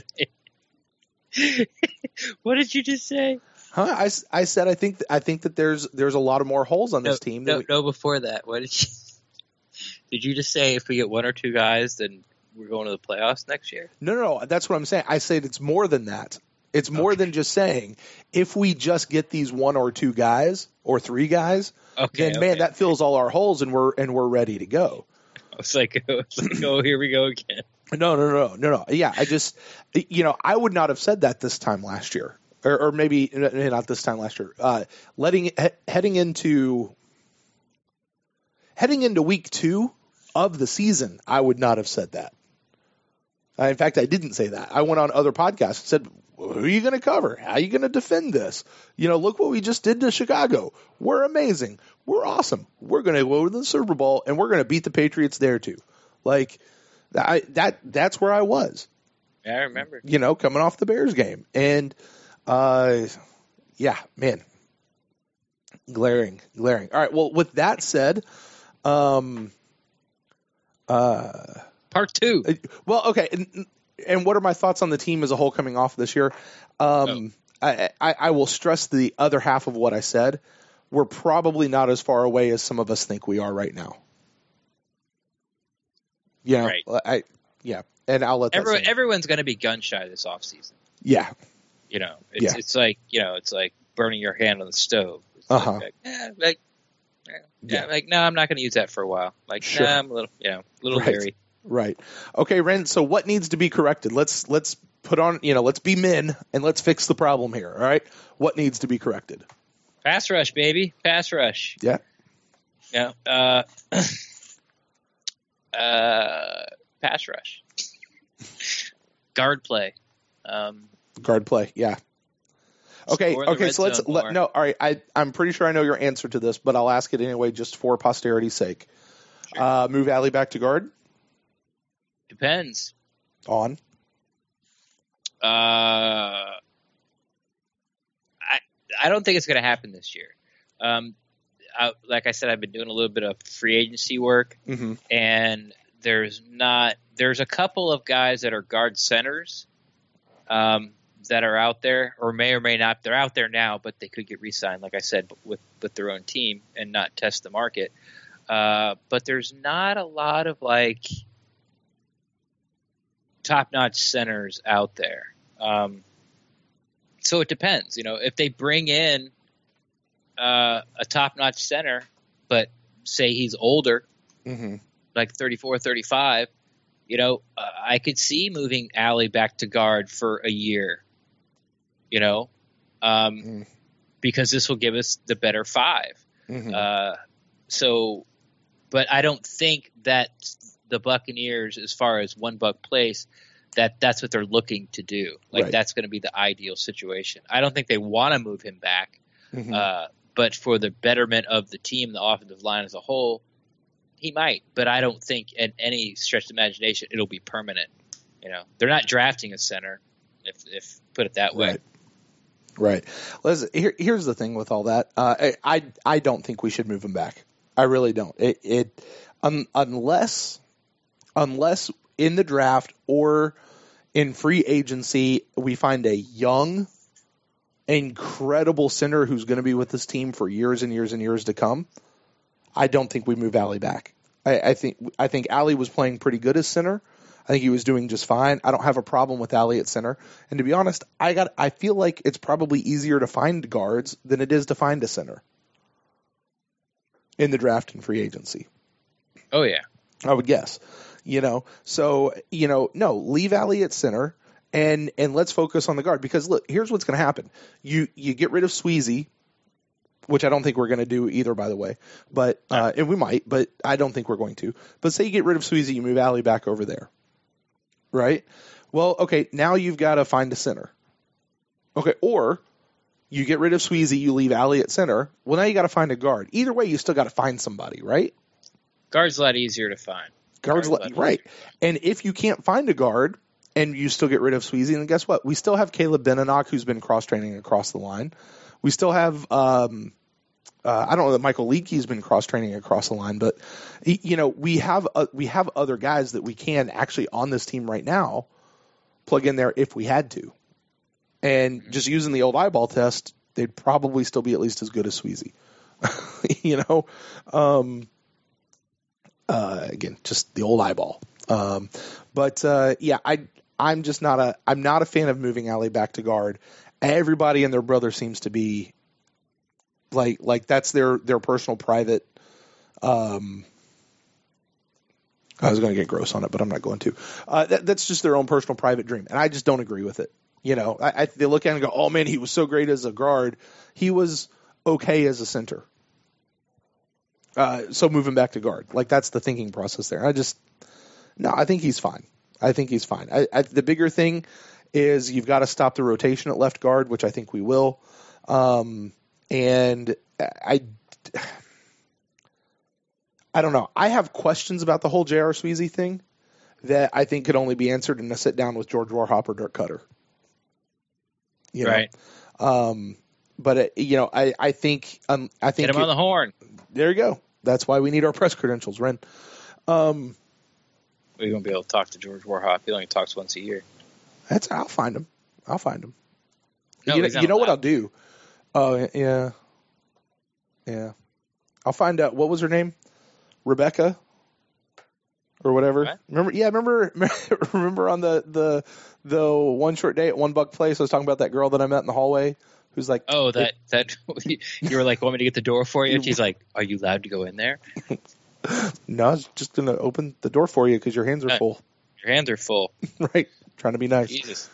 What did you just say? Huh? I said I think that there's a lot of more holes on this team. No, before that, what did you just say? If we get 1 or 2 guys, then we're going to the playoffs next year? No, that's what I'm saying. I said it's more than that. It's more than just saying if we just get these 1 or 2 guys or 3 guys, then man, that fills all our holes and we're ready to go. I was like, oh, here we go again. No. Yeah, I just, I would not have said that this time last year, or maybe not this time last year. Heading into week 2 of the season, I would not have said that. In fact, I didn't say that. I went on other podcasts and said, well, who are you going to cover? How are you going to defend this? Look what we just did to Chicago. We're amazing. We're awesome. We're going to go to the Super Bowl, and we're going to beat the Patriots there too. That's where I was. Yeah, I remember. Coming off the Bears game. And, yeah, man, glaring. All right, well, with that said, Part 2. Well, okay, and what are my thoughts on the team as a whole coming off this year? I will stress the other half of what I said. We're probably not as far away as some of us think we are right now. Yeah, right. And I'll let everyone's going to be gun shy this offseason. Yeah, it's like it's like burning your hand on the stove. It's no, I'm not going to use that for a while. Sure. Nah, I'm a little leery. Right. Okay, Ren. So what needs to be corrected? Let's put on, let's be men and let's fix the problem here. All right. What needs to be corrected? Pass rush, baby. Pass rush. Yeah. Yeah. Pass rush. Guard play. Guard play. Yeah. Okay. Score in the Okay. red So let's zone more. no. All right. I'm pretty sure I know your answer to this, but I'll ask it anyway, just for posterity's sake. Sure. Move Allie back to guard. Depends. On. I don't think it's going to happen this year. Like I said, I've been doing a little bit of free agency work, and there's a couple of guys that are guard centers that are out there, or may not. They're out there now, but they could get re-signed, like I said, with their own team and not test the market. But there's not a lot of like top-notch centers out there. So it depends. If they bring in a top-notch center, but say he's older, like 34, 35, I could see moving Allie back to guard for a year, because this will give us the better five. But I don't think that the Buccaneers, as far as one buck place, that's what they're looking to do. Like that's going to be the ideal situation. I don't think they want to move him back, but for the betterment of the team, the offensive line as a whole, he might. But I don't think in any stretch of imagination it'll be permanent. They're not drafting a center, if put it that way. Right. Listen, here's the thing with all that. I don't think we should move him back. I really don't. Unless in the draft or in free agency we find a young, incredible center who's going to be with this team for years and years and years to come, I don't think we move Allie back. I think Allie was playing pretty good as center. I think he was doing just fine. I don't have a problem with Allie at center. And to be honest, I feel like it's probably easier to find guards than it is to find a center in the draft and free agency. Oh yeah, I would guess. So no, leave Allie at center and let's focus on the guard, because look, here's what's going to happen. You get rid of Sweezy, which I don't think we're going to do either, by the way, but and we might, but I don't think we're going to. But say you get rid of Sweezy, you move Allie back over there, right? Well, okay, now you've got to find a center. Okay, or you get rid of Sweezy, you leave Allie at center. Well, now you got to find a guard. Either way, you still got to find somebody, right? Guard's a lot easier to find. Right. And if you can't find a guard and you still get rid of Sweezy, then guess what? We still have Caleb Beninock, who's been cross-training across the line. We still have I don't know that Michael Leakey's been cross-training across the line, but we have other guys that we can actually on this team right now plug in there if we had to. And just using the old eyeball test, they'd probably still be at least as good as Sweezy. Again, just the old eyeball. I'm not a fan of moving Allie back to guard. Everybody and their brother seems to be like that's their personal private. I was going to get gross on it, but I'm not going to. That's just their own personal private dream, and I just don't agree with it. They look at it and go, "Oh man, he was so great as a guard. He was okay as a center." So move him back to guard. Like that's the thinking process there. I think he's fine. The bigger thing is you've got to stop the rotation at left guard, which I think we will. And I don't know. I have questions about the whole J.R. Sweezy thing that I think could only be answered in a sit down with George Warhop or Dirk Cutter. Right. But I think get him on the horn. There you go. That's why we need our press credentials, Ren. We won't be able to talk to George Warhop. He only talks once a year. I'll find him. No, you know what I'll do? Oh yeah. I'll find out. What was her name? Rebecca, or whatever. What? Remember on the one short day at One Buck Place, I was talking about that girl that I met in the hallway. Who's like, oh, that you were like, want me to get the door for you? And she's like, are you allowed to go in there? No, I was just going to open the door for you because your hands are full. Your hands are full. Right. Trying to be nice. Jesus.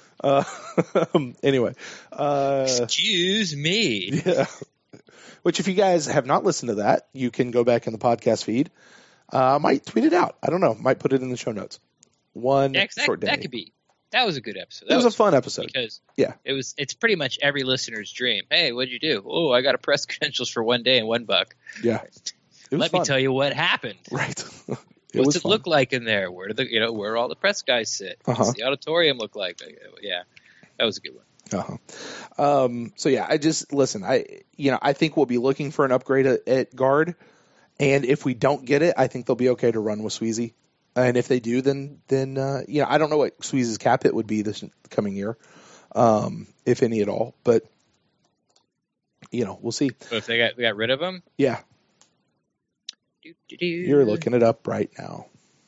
Anyway. Excuse me. Yeah. Which, if you guys have not listened to that, you can go back in the podcast feed. I might tweet it out. I don't know. Might put it in the show notes. Short day. That could be. That was a good episode. It was a fun episode. Because yeah, it's pretty much every listener's dream. Hey, what'd you do? Oh, I got a press credentials for one day and $1. Yeah. Let me tell you what happened. Right. What's it look like in there? Where do where all the press guys sit? What's the auditorium look like? Yeah, that was a good one. So yeah, I just listen. I think we'll be looking for an upgrade at guard, and if we don't get it, I think they'll be okay to run with Sweezy. And if they do, then I don't know what Sweezy's cap hit would be this coming year, if any at all. But we'll see. So if they got rid of him, yeah. You're looking it up right now.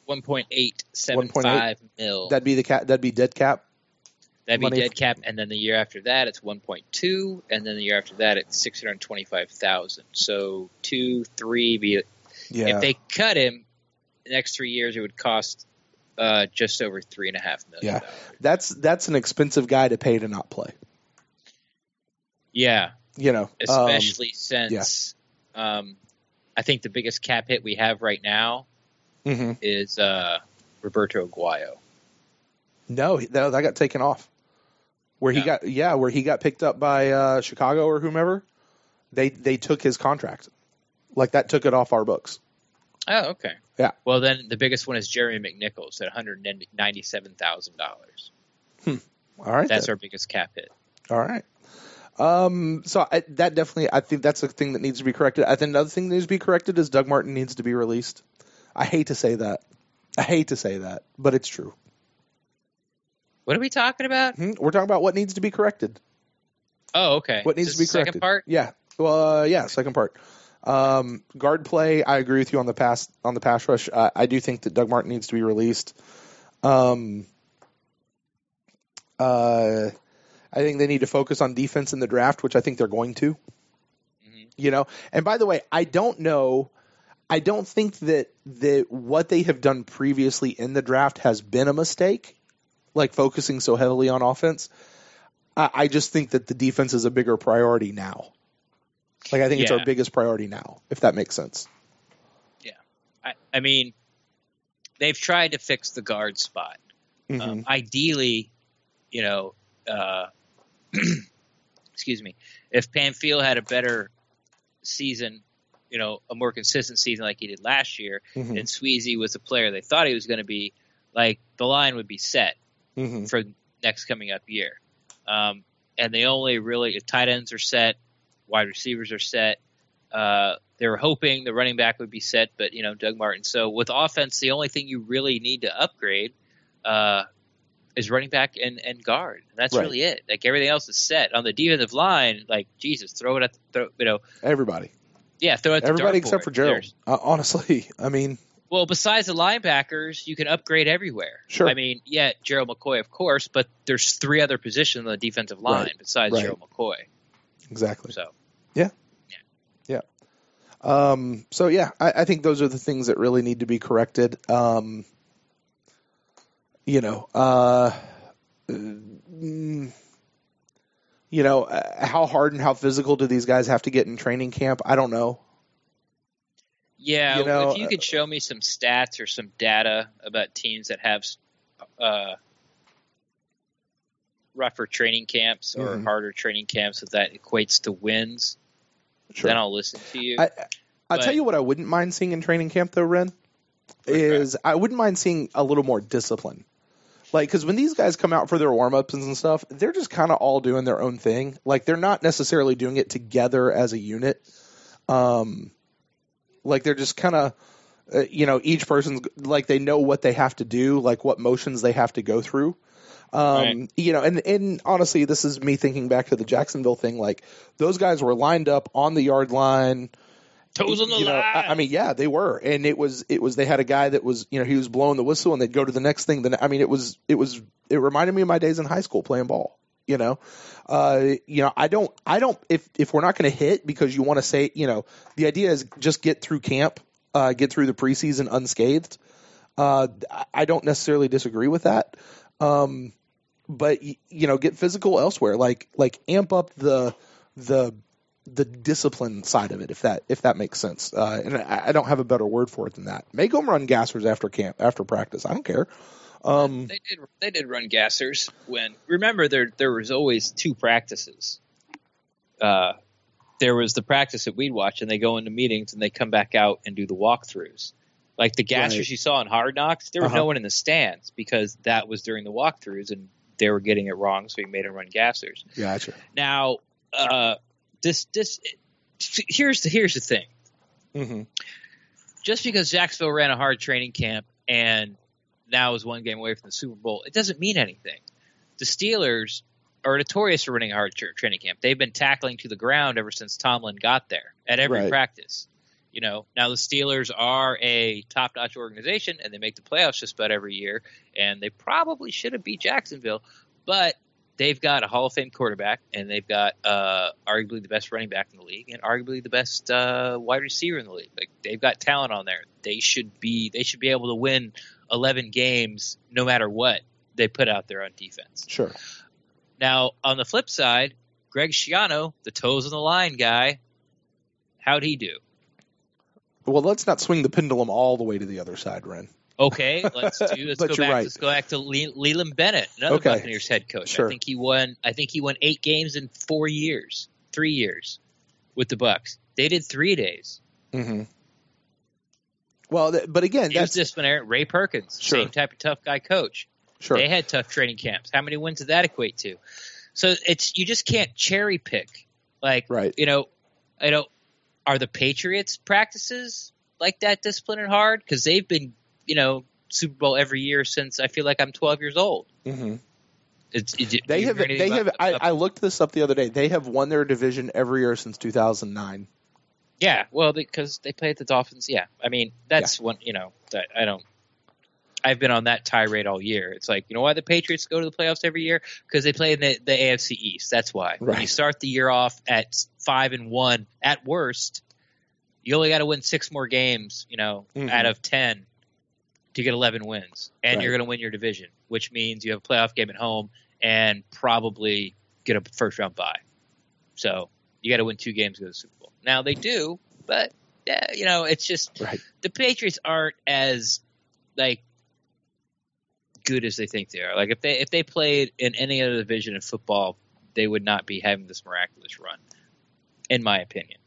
1.875 mil. That'd be the cap. That'd be dead cap. That'd be dead cap, and then the year after that it's 1.2, and then the year after that it's 625,000. So 2, 3 be. Yeah. If they cut him, the next 3 years it would cost just over $3.5 million. Yeah, that's an expensive guy to pay to not play. Yeah, especially since. Yeah. I think the biggest cap hit we have right now is Roberto Aguayo. No, that got taken off. Where he got picked up by Chicago or whomever. They took his contract. Like that took it off our books. Oh, okay. Yeah. Well, then the biggest one is Jeremy McNichols at $197,000. All right. That's our biggest cap hit. All right. So that definitely, I think that's a thing that needs to be corrected. I think another thing that needs to be corrected is Doug Martin needs to be released. I hate to say that, but it's true. What are we talking about? We're talking about what needs to be corrected. Oh, okay. What needs to be corrected? Second part? Yeah. Well, second part. Guard play. I agree with you on the pass rush. I do think that Doug Martin needs to be released. I think they need to focus on defense in the draft, which I think they're going to. Mm-hmm. And by the way, I don't think that what they have done previously in the draft has been a mistake, like focusing so heavily on offense. I just think that the defense is a bigger priority now. Like, I think it's our biggest priority now, if that makes sense. Yeah. I mean, they've tried to fix the guard spot. Mm-hmm. Ideally, excuse me, if Pamphile had a better season, a more consistent season like he did last year, and Sweezy was the player they thought he was going to be, like, the line would be set for next coming up year. And they only really, tight ends are set, wide receivers are set. They were hoping the running back would be set, but, Doug Martin. So with offense, the only thing you really need to upgrade is running back and guard. And that's really it. Like, everything else is set. On the defensive line, like, Jesus, throw it at everybody. Yeah, throw it at everybody except for Gerald. Honestly, I mean. Well, besides the linebackers, you can upgrade everywhere. Sure. I mean, Gerald McCoy, of course, but there's 3 other positions on the defensive line besides Gerald McCoy. Exactly. So. Yeah. I think those are the things that really need to be corrected. How hard and how physical do these guys have to get in training camp? I don't know. Yeah, if you could show me some stats or some data about teams that have rougher training camps or harder training camps, if that equates to wins, then I'll listen to you. I'll tell you what I wouldn't mind seeing in training camp, though, Ren, is I wouldn't mind seeing a little more discipline. Like, because when these guys come out for their warm-ups and stuff, they're just kind of all doing their own thing. Like, they're not necessarily doing it together as a unit. Like, they're just kind of, each person's, like, they know what they have to do, like, what motions they have to go through. And honestly, this is me thinking back to the Jacksonville thing. Like, those guys were lined up on the yard line. Toes on the line. I mean, yeah, they were. And it was, they had a guy that was, he was blowing the whistle and they'd go to the next thing. It reminded me of my days in high school playing ball, I don't, if we're not going to hit because you want to say, the idea is just get through camp, get through the preseason unscathed. I don't necessarily disagree with that. But get physical elsewhere, like amp up the discipline side of it, if that makes sense. And I don't have a better word for it than that. Make them run gassers after practice. I don't care. They did run gassers when. Remember, there was always two practices. There was the practice that we'd watch, and they go into meetings and they come back out and do the walkthroughs. Like the gassers you saw in Hard Knocks, there was no one in the stands because that was during the walkthroughs, and they were getting it wrong, so he made them run gassers. Gotcha. Now, here's the thing. Mm-hmm. Just because Jacksonville ran a hard training camp and now is one game away from the Super Bowl, it doesn't mean anything. The Steelers are notorious for running a hard training camp. They've been tackling to the ground ever since Tomlin got there at every practice. Now the Steelers are a top-notch organization, and they make the playoffs just about every year, and they probably should have beat Jacksonville, but they've got a Hall of Fame quarterback, and they've got arguably the best running back in the league, and arguably the best wide receiver in the league. Like, they've got talent on there. They should be able to win 11 games no matter what they put out there on defense. Sure. Now, on the flip side, Greg Schiano, the toes on the line guy, how'd he do? Well, let's not swing the pendulum all the way to the other side, Ren. Okay, let's go back to Leland Bennett, another Buccaneers head coach. Sure. I think he won 8 games in 3 years with the Bucs. They did 3 days. Mm-hmm. Well, but again, that's disciplinary. Ray Perkins, same type of tough guy coach. Sure. They had tough training camps. How many wins did that equate to? So you just can't cherry pick. Like, are the Patriots practices like that disciplined and hard? Because they've been, Super Bowl every year since I feel like I'm 12 years old. Mm-hmm. I looked this up the other day. They have won their division every year since 2009. Yeah, well, because they played the Dolphins. Yeah, I mean that's one. That I don't. I've been on that tirade all year. It's like, why the Patriots go to the playoffs every year? Because they play in the AFC East. That's why. Right. When you start the year off at 5-1, at worst, you only got to win 6 more games, out of 10 to get 11 wins. And you're going to win your division, which means you have a playoff game at home and probably get a first-round bye. So you got to win 2 games to go to the Super Bowl. Now, they do, but, it's just the Patriots aren't as, good as they think they are. Like, if they played in any other division in football, they would not be having this miraculous run, in my opinion.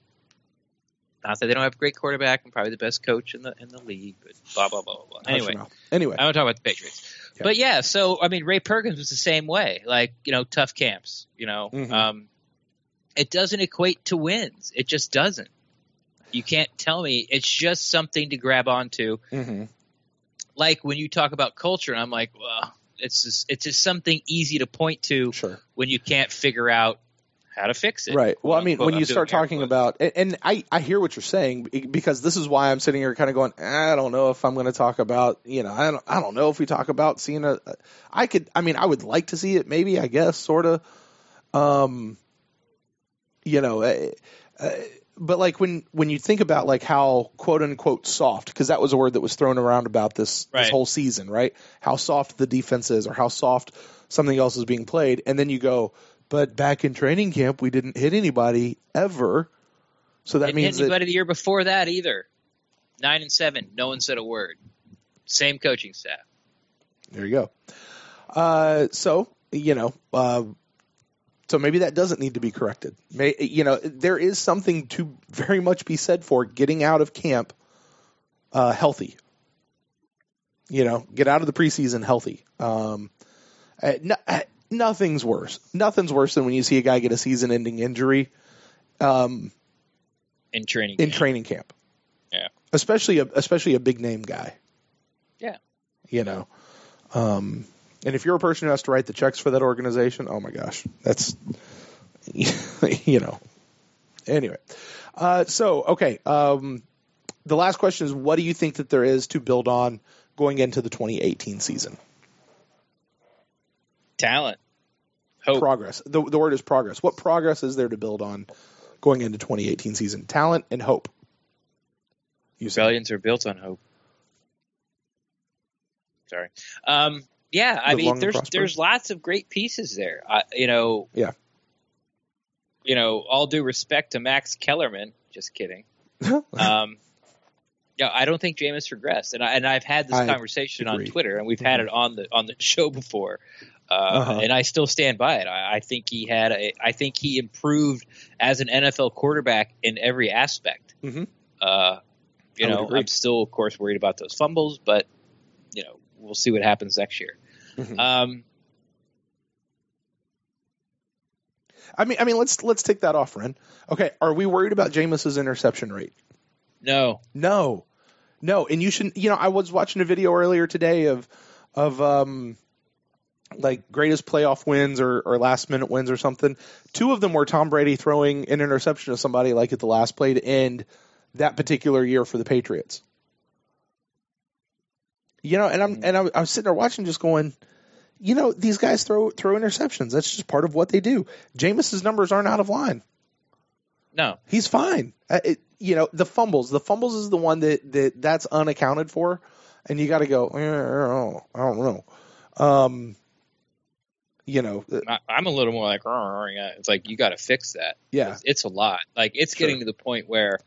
Not that they don't have a great quarterback and probably the best coach in the league, but blah blah blah blah. Anyway, I don't talk about the Patriots. Yeah. But yeah, so I mean, Ray Perkins was the same way. Like, tough camps. Mm-hmm. It doesn't equate to wins. It just doesn't. You can't tell me. It's just something to grab onto. Mm-hmm. Like when you talk about culture, and I'm like, well, it's just something easy to point to when you can't figure out how to fix it. Right. Well, I mean, when you start talking about, and I hear what you're saying, because this is why I'm sitting here kind of going, I don't know if I'm going to talk about, I don't know if we talk about seeing I would like to see it, maybe, I guess, sort of, but like when you think about like how quote unquote soft, because that was a word that was thrown around about this whole season, right? How soft the defense is, or how soft something else is being played. And then you go, but back in training camp, we didn't hit anybody ever. So that means hit anybody the year before that either. 9-7, no one said a word. Same coaching staff. There you go. So maybe that doesn't need to be corrected. There is something to very much be said for getting out of camp healthy. Get out of the preseason healthy. Nothing's worse. Nothing's worse than when you see a guy get a season-ending injury in training camp. Yeah, especially a big-name guy. Yeah, and if you're a person who has to write the checks for that organization, oh my gosh, that's, Anyway, okay. The last question is, what do you think that there is to build on going into the 2018 season? Talent. Hope. Progress. The word is progress. What progress is there to build on going into 2018 season? Talent and hope. Rebellions are built on hope. Sorry. Yeah, I mean, there's lots of great pieces there. Yeah. All due respect to Max Kellerman. Just kidding. Yeah, I don't think Jameis regressed, and I've had this conversation on Twitter, and we've had it on the show before, and I still stand by it. I think he improved as an NFL quarterback in every aspect. Mm-hmm. I'm still, of course, worried about those fumbles, but we'll see what happens next year. Mm-hmm. I mean, let's take that off, Ren. Okay, are we worried about Jameis's interception rate? No. And you shouldn't. I was watching a video earlier today of like greatest playoff wins or last minute wins or something. 2 of them were Tom Brady throwing an interception to somebody like at the last play to end that particular year for the Patriots. And I was sitting there watching, just going, these guys throw interceptions. That's just part of what they do. Jameis's numbers aren't out of line. No, he's fine. The fumbles is the one that's unaccounted for, and you got to go, I don't know. I'm a little more like, it's like, you got to fix that. Yeah, it's a lot. Like, it's getting to the point where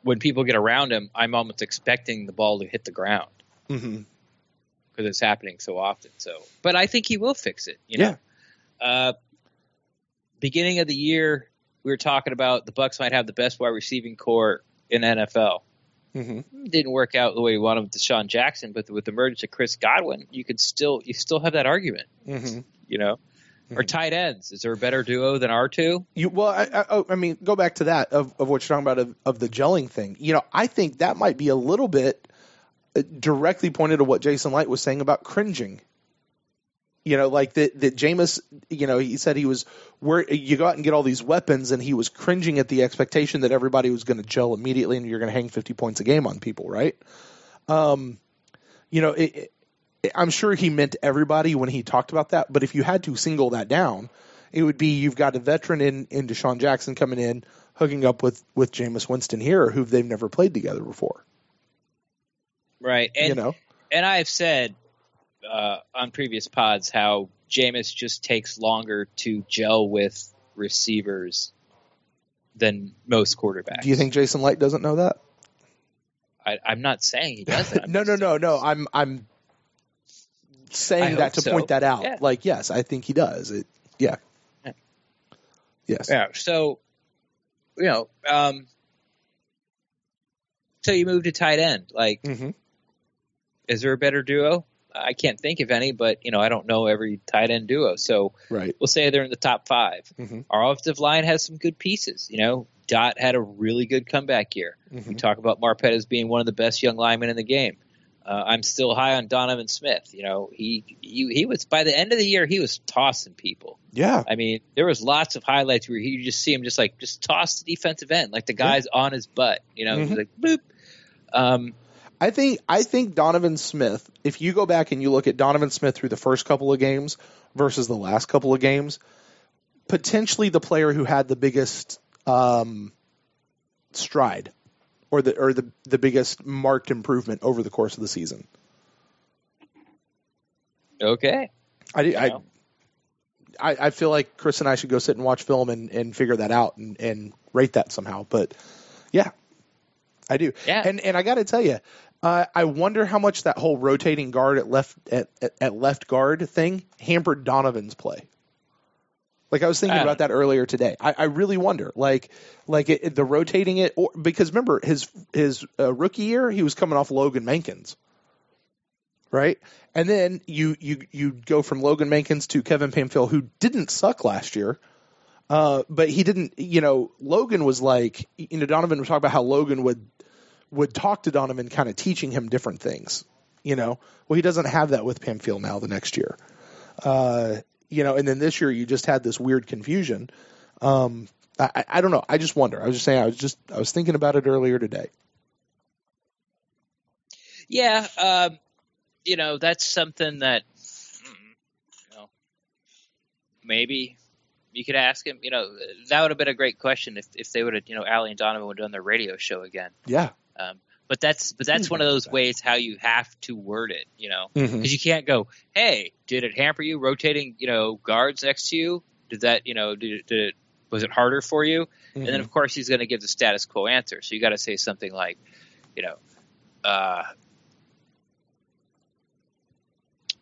when people get around him, I'm almost expecting the ball to hit the ground. Mm-hmm. Because it's happening so often. But I think he will fix it. Beginning of the year, we were talking about the Bucs might have the best wide receiving core in NFL. Mm-hmm. It didn't work out the way we wanted with Desean Jackson, but with the emergence of Chris Godwin, you still have that argument. Mm-hmm. Or tight ends. Is there a better duo than our two? I mean, go back to that of what you're talking about of the gelling thing. I think that might be a little bit directly pointed to what Jason Licht was saying about cringing. Like that Jameis, he said he was where you go out and get all these weapons, and he was cringing at the expectation that everybody was going to gel immediately and you're going to hang 50 points a game on people, right? I'm sure he meant everybody when he talked about that, but if you had to single that down, it would be you've got a veteran in Desean Jackson coming in, hooking up with Jameis Winston here, who they've never played together before. Right. And I've said on previous pods how Jameis just takes longer to gel with receivers than most quarterbacks. Do you think Jason Licht doesn't know that? I'm not saying he doesn't. No. I'm saying that to point that out. Yeah. Like, yes, I think he does. Yes. Yeah. So, so you move to tight end. Like, mm-hmm. Is there a better duo? I can't think of any, but I don't know every tight end duo. So We'll say they're in the top 5. Mm-hmm. Our offensive line has some good pieces. Dot had a really good comeback year. Mm-hmm. We talk about Marpet as being one of the best young linemen in the game. I'm still high on Donovan Smith. He was, by the end of the year, he was tossing people. Yeah. I mean, there was lots of highlights where you just see him just toss the defensive end, like the guy's on his butt. Mm-hmm. He's like, boop. I think Donovan Smith, if you go back and you look at Donovan Smith through the first couple of games versus the last couple of games, potentially the player who had the biggest stride or the biggest marked improvement over the course of the season. Okay. I feel like Chris and I should go sit and watch film and figure that out and rate that somehow. But yeah, I do. Yeah. And I got to tell you, I wonder how much that whole rotating guard at left guard thing hampered Donovan's play. Like I was thinking about that earlier today. I really wonder, the rotating it, because remember his rookie year he was coming off Logan Mankins, right? And then you go from Logan Mankins to Kevin Pamphile, who didn't suck last year, but he didn't. Logan was like, Donovan would talk about how Logan would talk to Donovan, kind of teaching him different things. Well, he doesn't have that with Pamphile now the next year. And then this year you just had this weird confusion. I don't know. I just wonder. I was just saying. I was thinking about it earlier today. Yeah, that's something that maybe you could ask him. That would have been a great question if they would have, Allie and Donovan would have done their radio show again. Yeah. But that's one of those ways how you have to word it, because Mm-hmm. you can't go, hey, did it hamper you rotating, guards next to you? Did that, was it harder for you? Mm-hmm. And then of course he's going to give the status quo answer. So you got to say something like,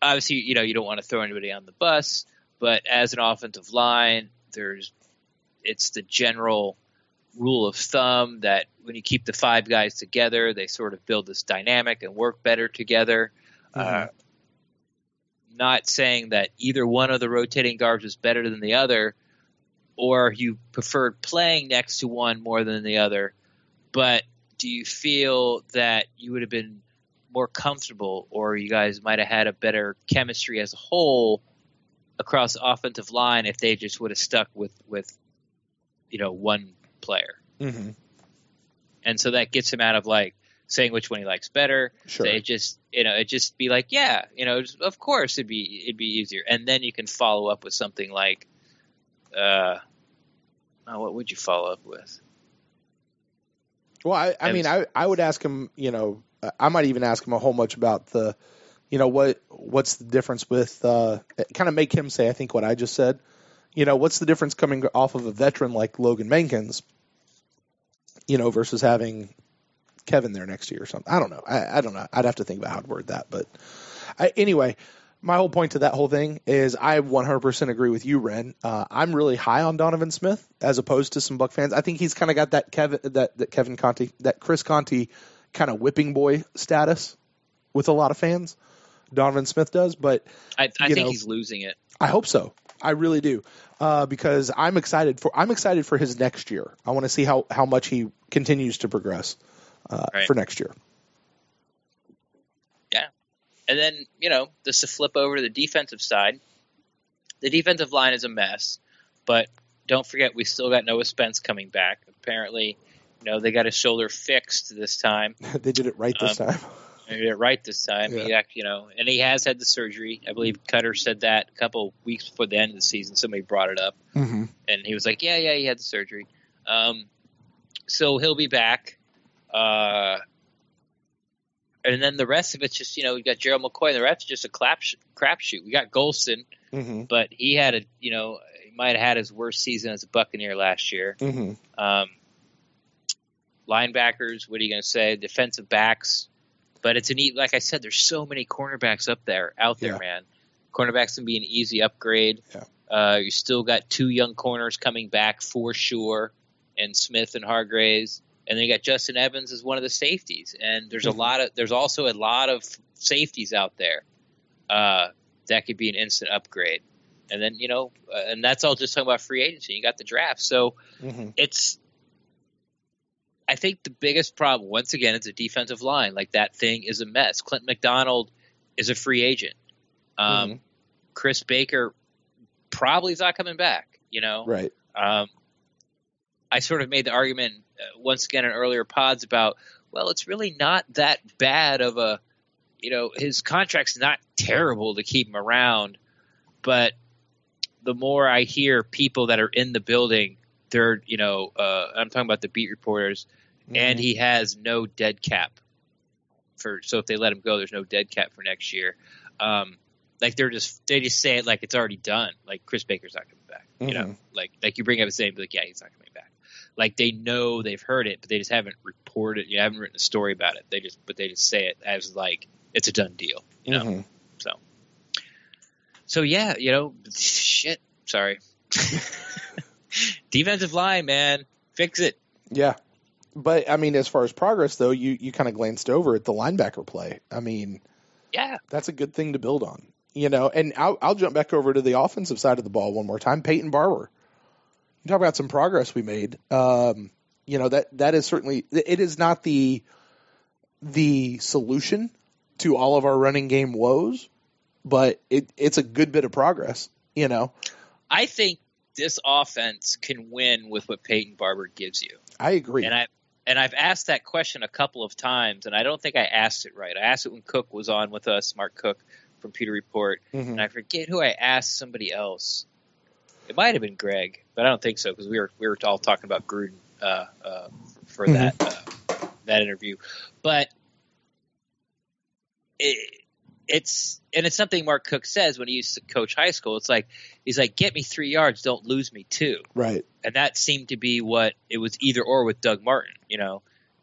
obviously, you don't want to throw anybody on the bus, but as an offensive line, it's the general rule of thumb that when you keep the five guys together, they sort of build this dynamic and work better together. Mm-hmm. Not saying that either one of the rotating guards is better than the other, or you preferred playing next to one more than the other, but do you feel that you would have been more comfortable, or you guys might have had a better chemistry as a whole across the offensive line if they just would have stuck with one player? Mm-hmm. And so that gets him out of like saying which one he likes better. Sure. So it just be like, of course it'd be easier. And then you can follow up with something like, what would you follow up with? Well, I would ask him, I might even ask him a whole bunch about the, what's the difference with, kind of make him say, I think what I just said, what's the difference coming off of a veteran like Logan Mankins, versus having Kevin there next year or something. I don't know. I don't know. I'd have to think about how to word that. But anyway, my whole point to that whole thing is I 100% agree with you, Ren. I'm really high on Donovan Smith as opposed to some Buck fans. I think he's kind of got that Kevin Conte, that Chris Conte kind of whipping boy status with a lot of fans. Donovan Smith does, but I think he's losing it. I hope so. I really do, because I'm excited for his next year. I want to see how much he continues to progress for next year. Yeah. And then, just to flip over to the defensive side, the defensive line is a mess, but don't forget we still got Noah Spence coming back. Apparently, they got his shoulder fixed this time. They did it right this time. They did it right this time. Yeah. He actually, and he has had the surgery. I believe Cutter said that a couple weeks before the end of the season. Somebody brought it up, mm-hmm. and he was like, yeah, he had the surgery. So he'll be back. And then the rest of it's just, we got Gerald McCoy, and the rest is just a crapshoot. We got Golston, mm-hmm. but he had he might have had his worst season as a Buccaneer last year. Mm-hmm. Linebackers, what are you going to say? Defensive backs. But it's like I said, there's so many cornerbacks out there, yeah. man. Cornerbacks can be an easy upgrade. Yeah. You still got two young corners coming back for sure, and Smith and Hargraves. And then you got Justin Evans as one of the safeties. And there's there's also a lot of safeties out there that could be an instant upgrade. And then, and that's all just talking about free agency. You got the draft. So mm-hmm. I think the biggest problem, once again, is the defensive line. Like, that thing is a mess. Clint McDonald is a free agent. Mm-hmm. Chris Baker probably is not coming back, Right. I sort of made the argument once again in earlier pods about, well, it's really not that bad of a, his contract's not terrible to keep him around. But the more I hear people that are in the building, they're, I'm talking about the beat reporters, mm-hmm. and he has no dead cap so if they let him go, there's no dead cap for next year. Like they just say it like it's already done. Like Chris Baker's not coming back, mm-hmm. like you bring up his name, be like, yeah, he's not coming back. Like they know they've heard it, but they just haven't reported. You haven't written a story about it. They just say it as like it's a done deal, Mm-hmm. So yeah, shit. Sorry. Defensive line, man, fix it. Yeah, but as far as progress though, you kind of glanced over at the linebacker play. Yeah, that's a good thing to build on. And I'll jump back over to the offensive side of the ball one more time. Peyton Barber. You talk about some progress we made. That is certainly, it is not the solution to all of our running game woes, but it's a good bit of progress. I think this offense can win with what Peyton Barber gives you. I agree. And I've asked that question a couple of times, and I don't think I asked it right. I asked it when Cook was on with us, Mark Cook from Pewter Report, mm-hmm. and I forget who I asked. Somebody else. It might have been Greg, but I don't think so because we were all talking about Gruden for mm-hmm. that interview. But it's something Mark Cook says when he used to coach high school. It's like he's like, get me 3 yards, don't lose me 2. Right. And that seemed to be what it was, either or with Doug Martin.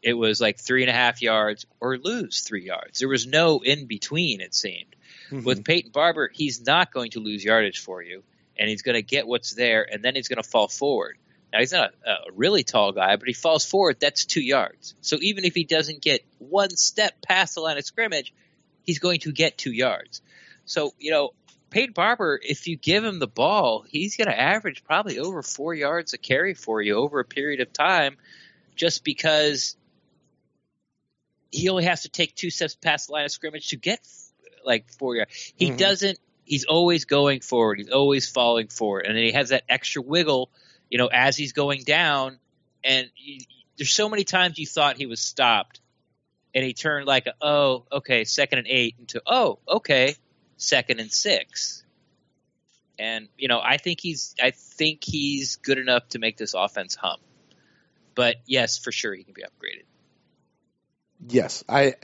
It was like 3.5 yards or lose 3 yards. There was no in between, it seemed. Mm-hmm. With Peyton Barber, he's not going to lose yardage for you, and he's going to get what's there, and then he's going to fall forward. Now, he's not a really tall guy, but he falls forward, that's 2 yards. So even if he doesn't get one step past the line of scrimmage, he's going to get 2 yards. So, Peyton Barber, if you give him the ball, he's going to average probably over 4 yards a carry for you over a period of time, just because he only has to take 2 steps past the line of scrimmage to get like 4 yards. He doesn't – he's always going forward. He's always falling forward. And then he has that extra wiggle – as he's going down, and there's so many times you thought he was stopped, and he turned like, 2nd and 8 into, 2nd and 6. And, I think he's good enough to make this offense hum. But yes, for sure, he can be upgraded. Yes, I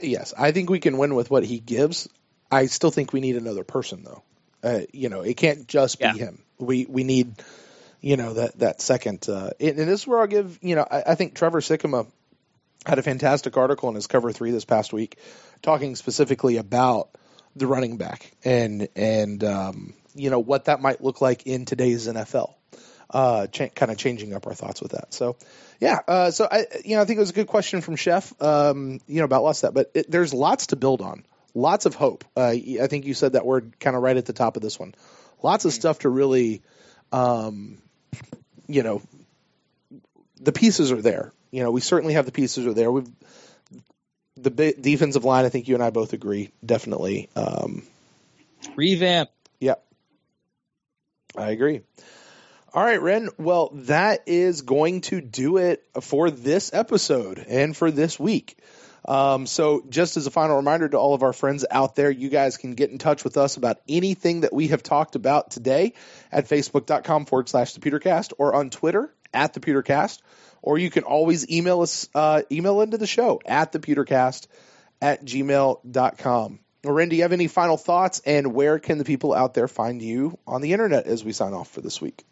think we can win with what he gives. I still think we need another person, though. It can't just be him. We need – that second. And this is where I'll give, I think Trevor Sikkema had a fantastic article in his Cover 3 this past week talking specifically about the running back and what that might look like in today's NFL, kind of changing up our thoughts with that. So, so I think it was a good question from Chef, about lots of that, but there's lots to build on, lots of hope. I think you said that word kind of right at the top of this one. Lots of stuff to really, the pieces are there. We certainly have the pieces are there. The defensive line, I think you and I both agree, definitely. Revamp. Yep. I agree. All right, Ren. Well, that is going to do it for this episode and for this week. So just as a final reminder to all of our friends out there, you guys can get in touch with us about anything that we have talked about today at facebook.com/thepewtercast or on Twitter @thepewtercast, or you can always email us, email into the show at thepewtercast@gmail.com. Ren, do you have any final thoughts, and where can the people out there find you on the internet as we sign off for this week?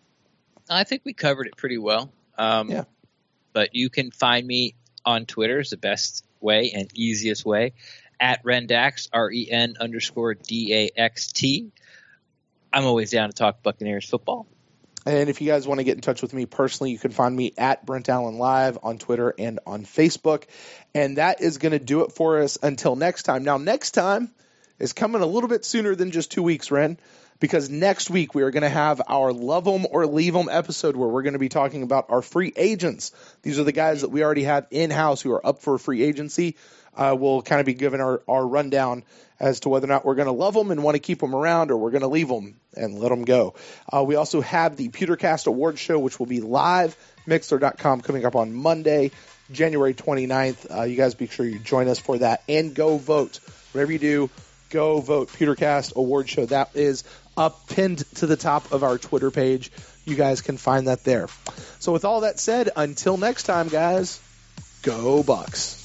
I think we covered it pretty well. But you can find me on Twitter is the best way and easiest way at Rendaxt, REN_DAXT. I'm always down to talk Buccaneers football. And if you guys want to get in touch with me personally, you can find me at Brent Allen Live on Twitter and on Facebook. And that is going to do it for us until next time. Now, next time is coming a little bit sooner than just 2 weeks, Ren, because next week we are going to have our Love 'em or Leave 'em episode where we're going to be talking about our free agents. These are the guys that we already have in-house who are up for free agency. We'll kind of be giving our rundown as to whether or not we're going to love them and want to keep them around, or we're going to leave them and let them go. We also have the Pewtercast Awards Show, which will be live, Mixler.com, coming up on Monday, January 29th. You guys be sure you join us for that, and go vote. Whatever you do, go vote. Pewtercast Awards Show. That is pinned to the top of our Twitter page. You guys can find that there. So with all that said, until next time, guys, go Bucs.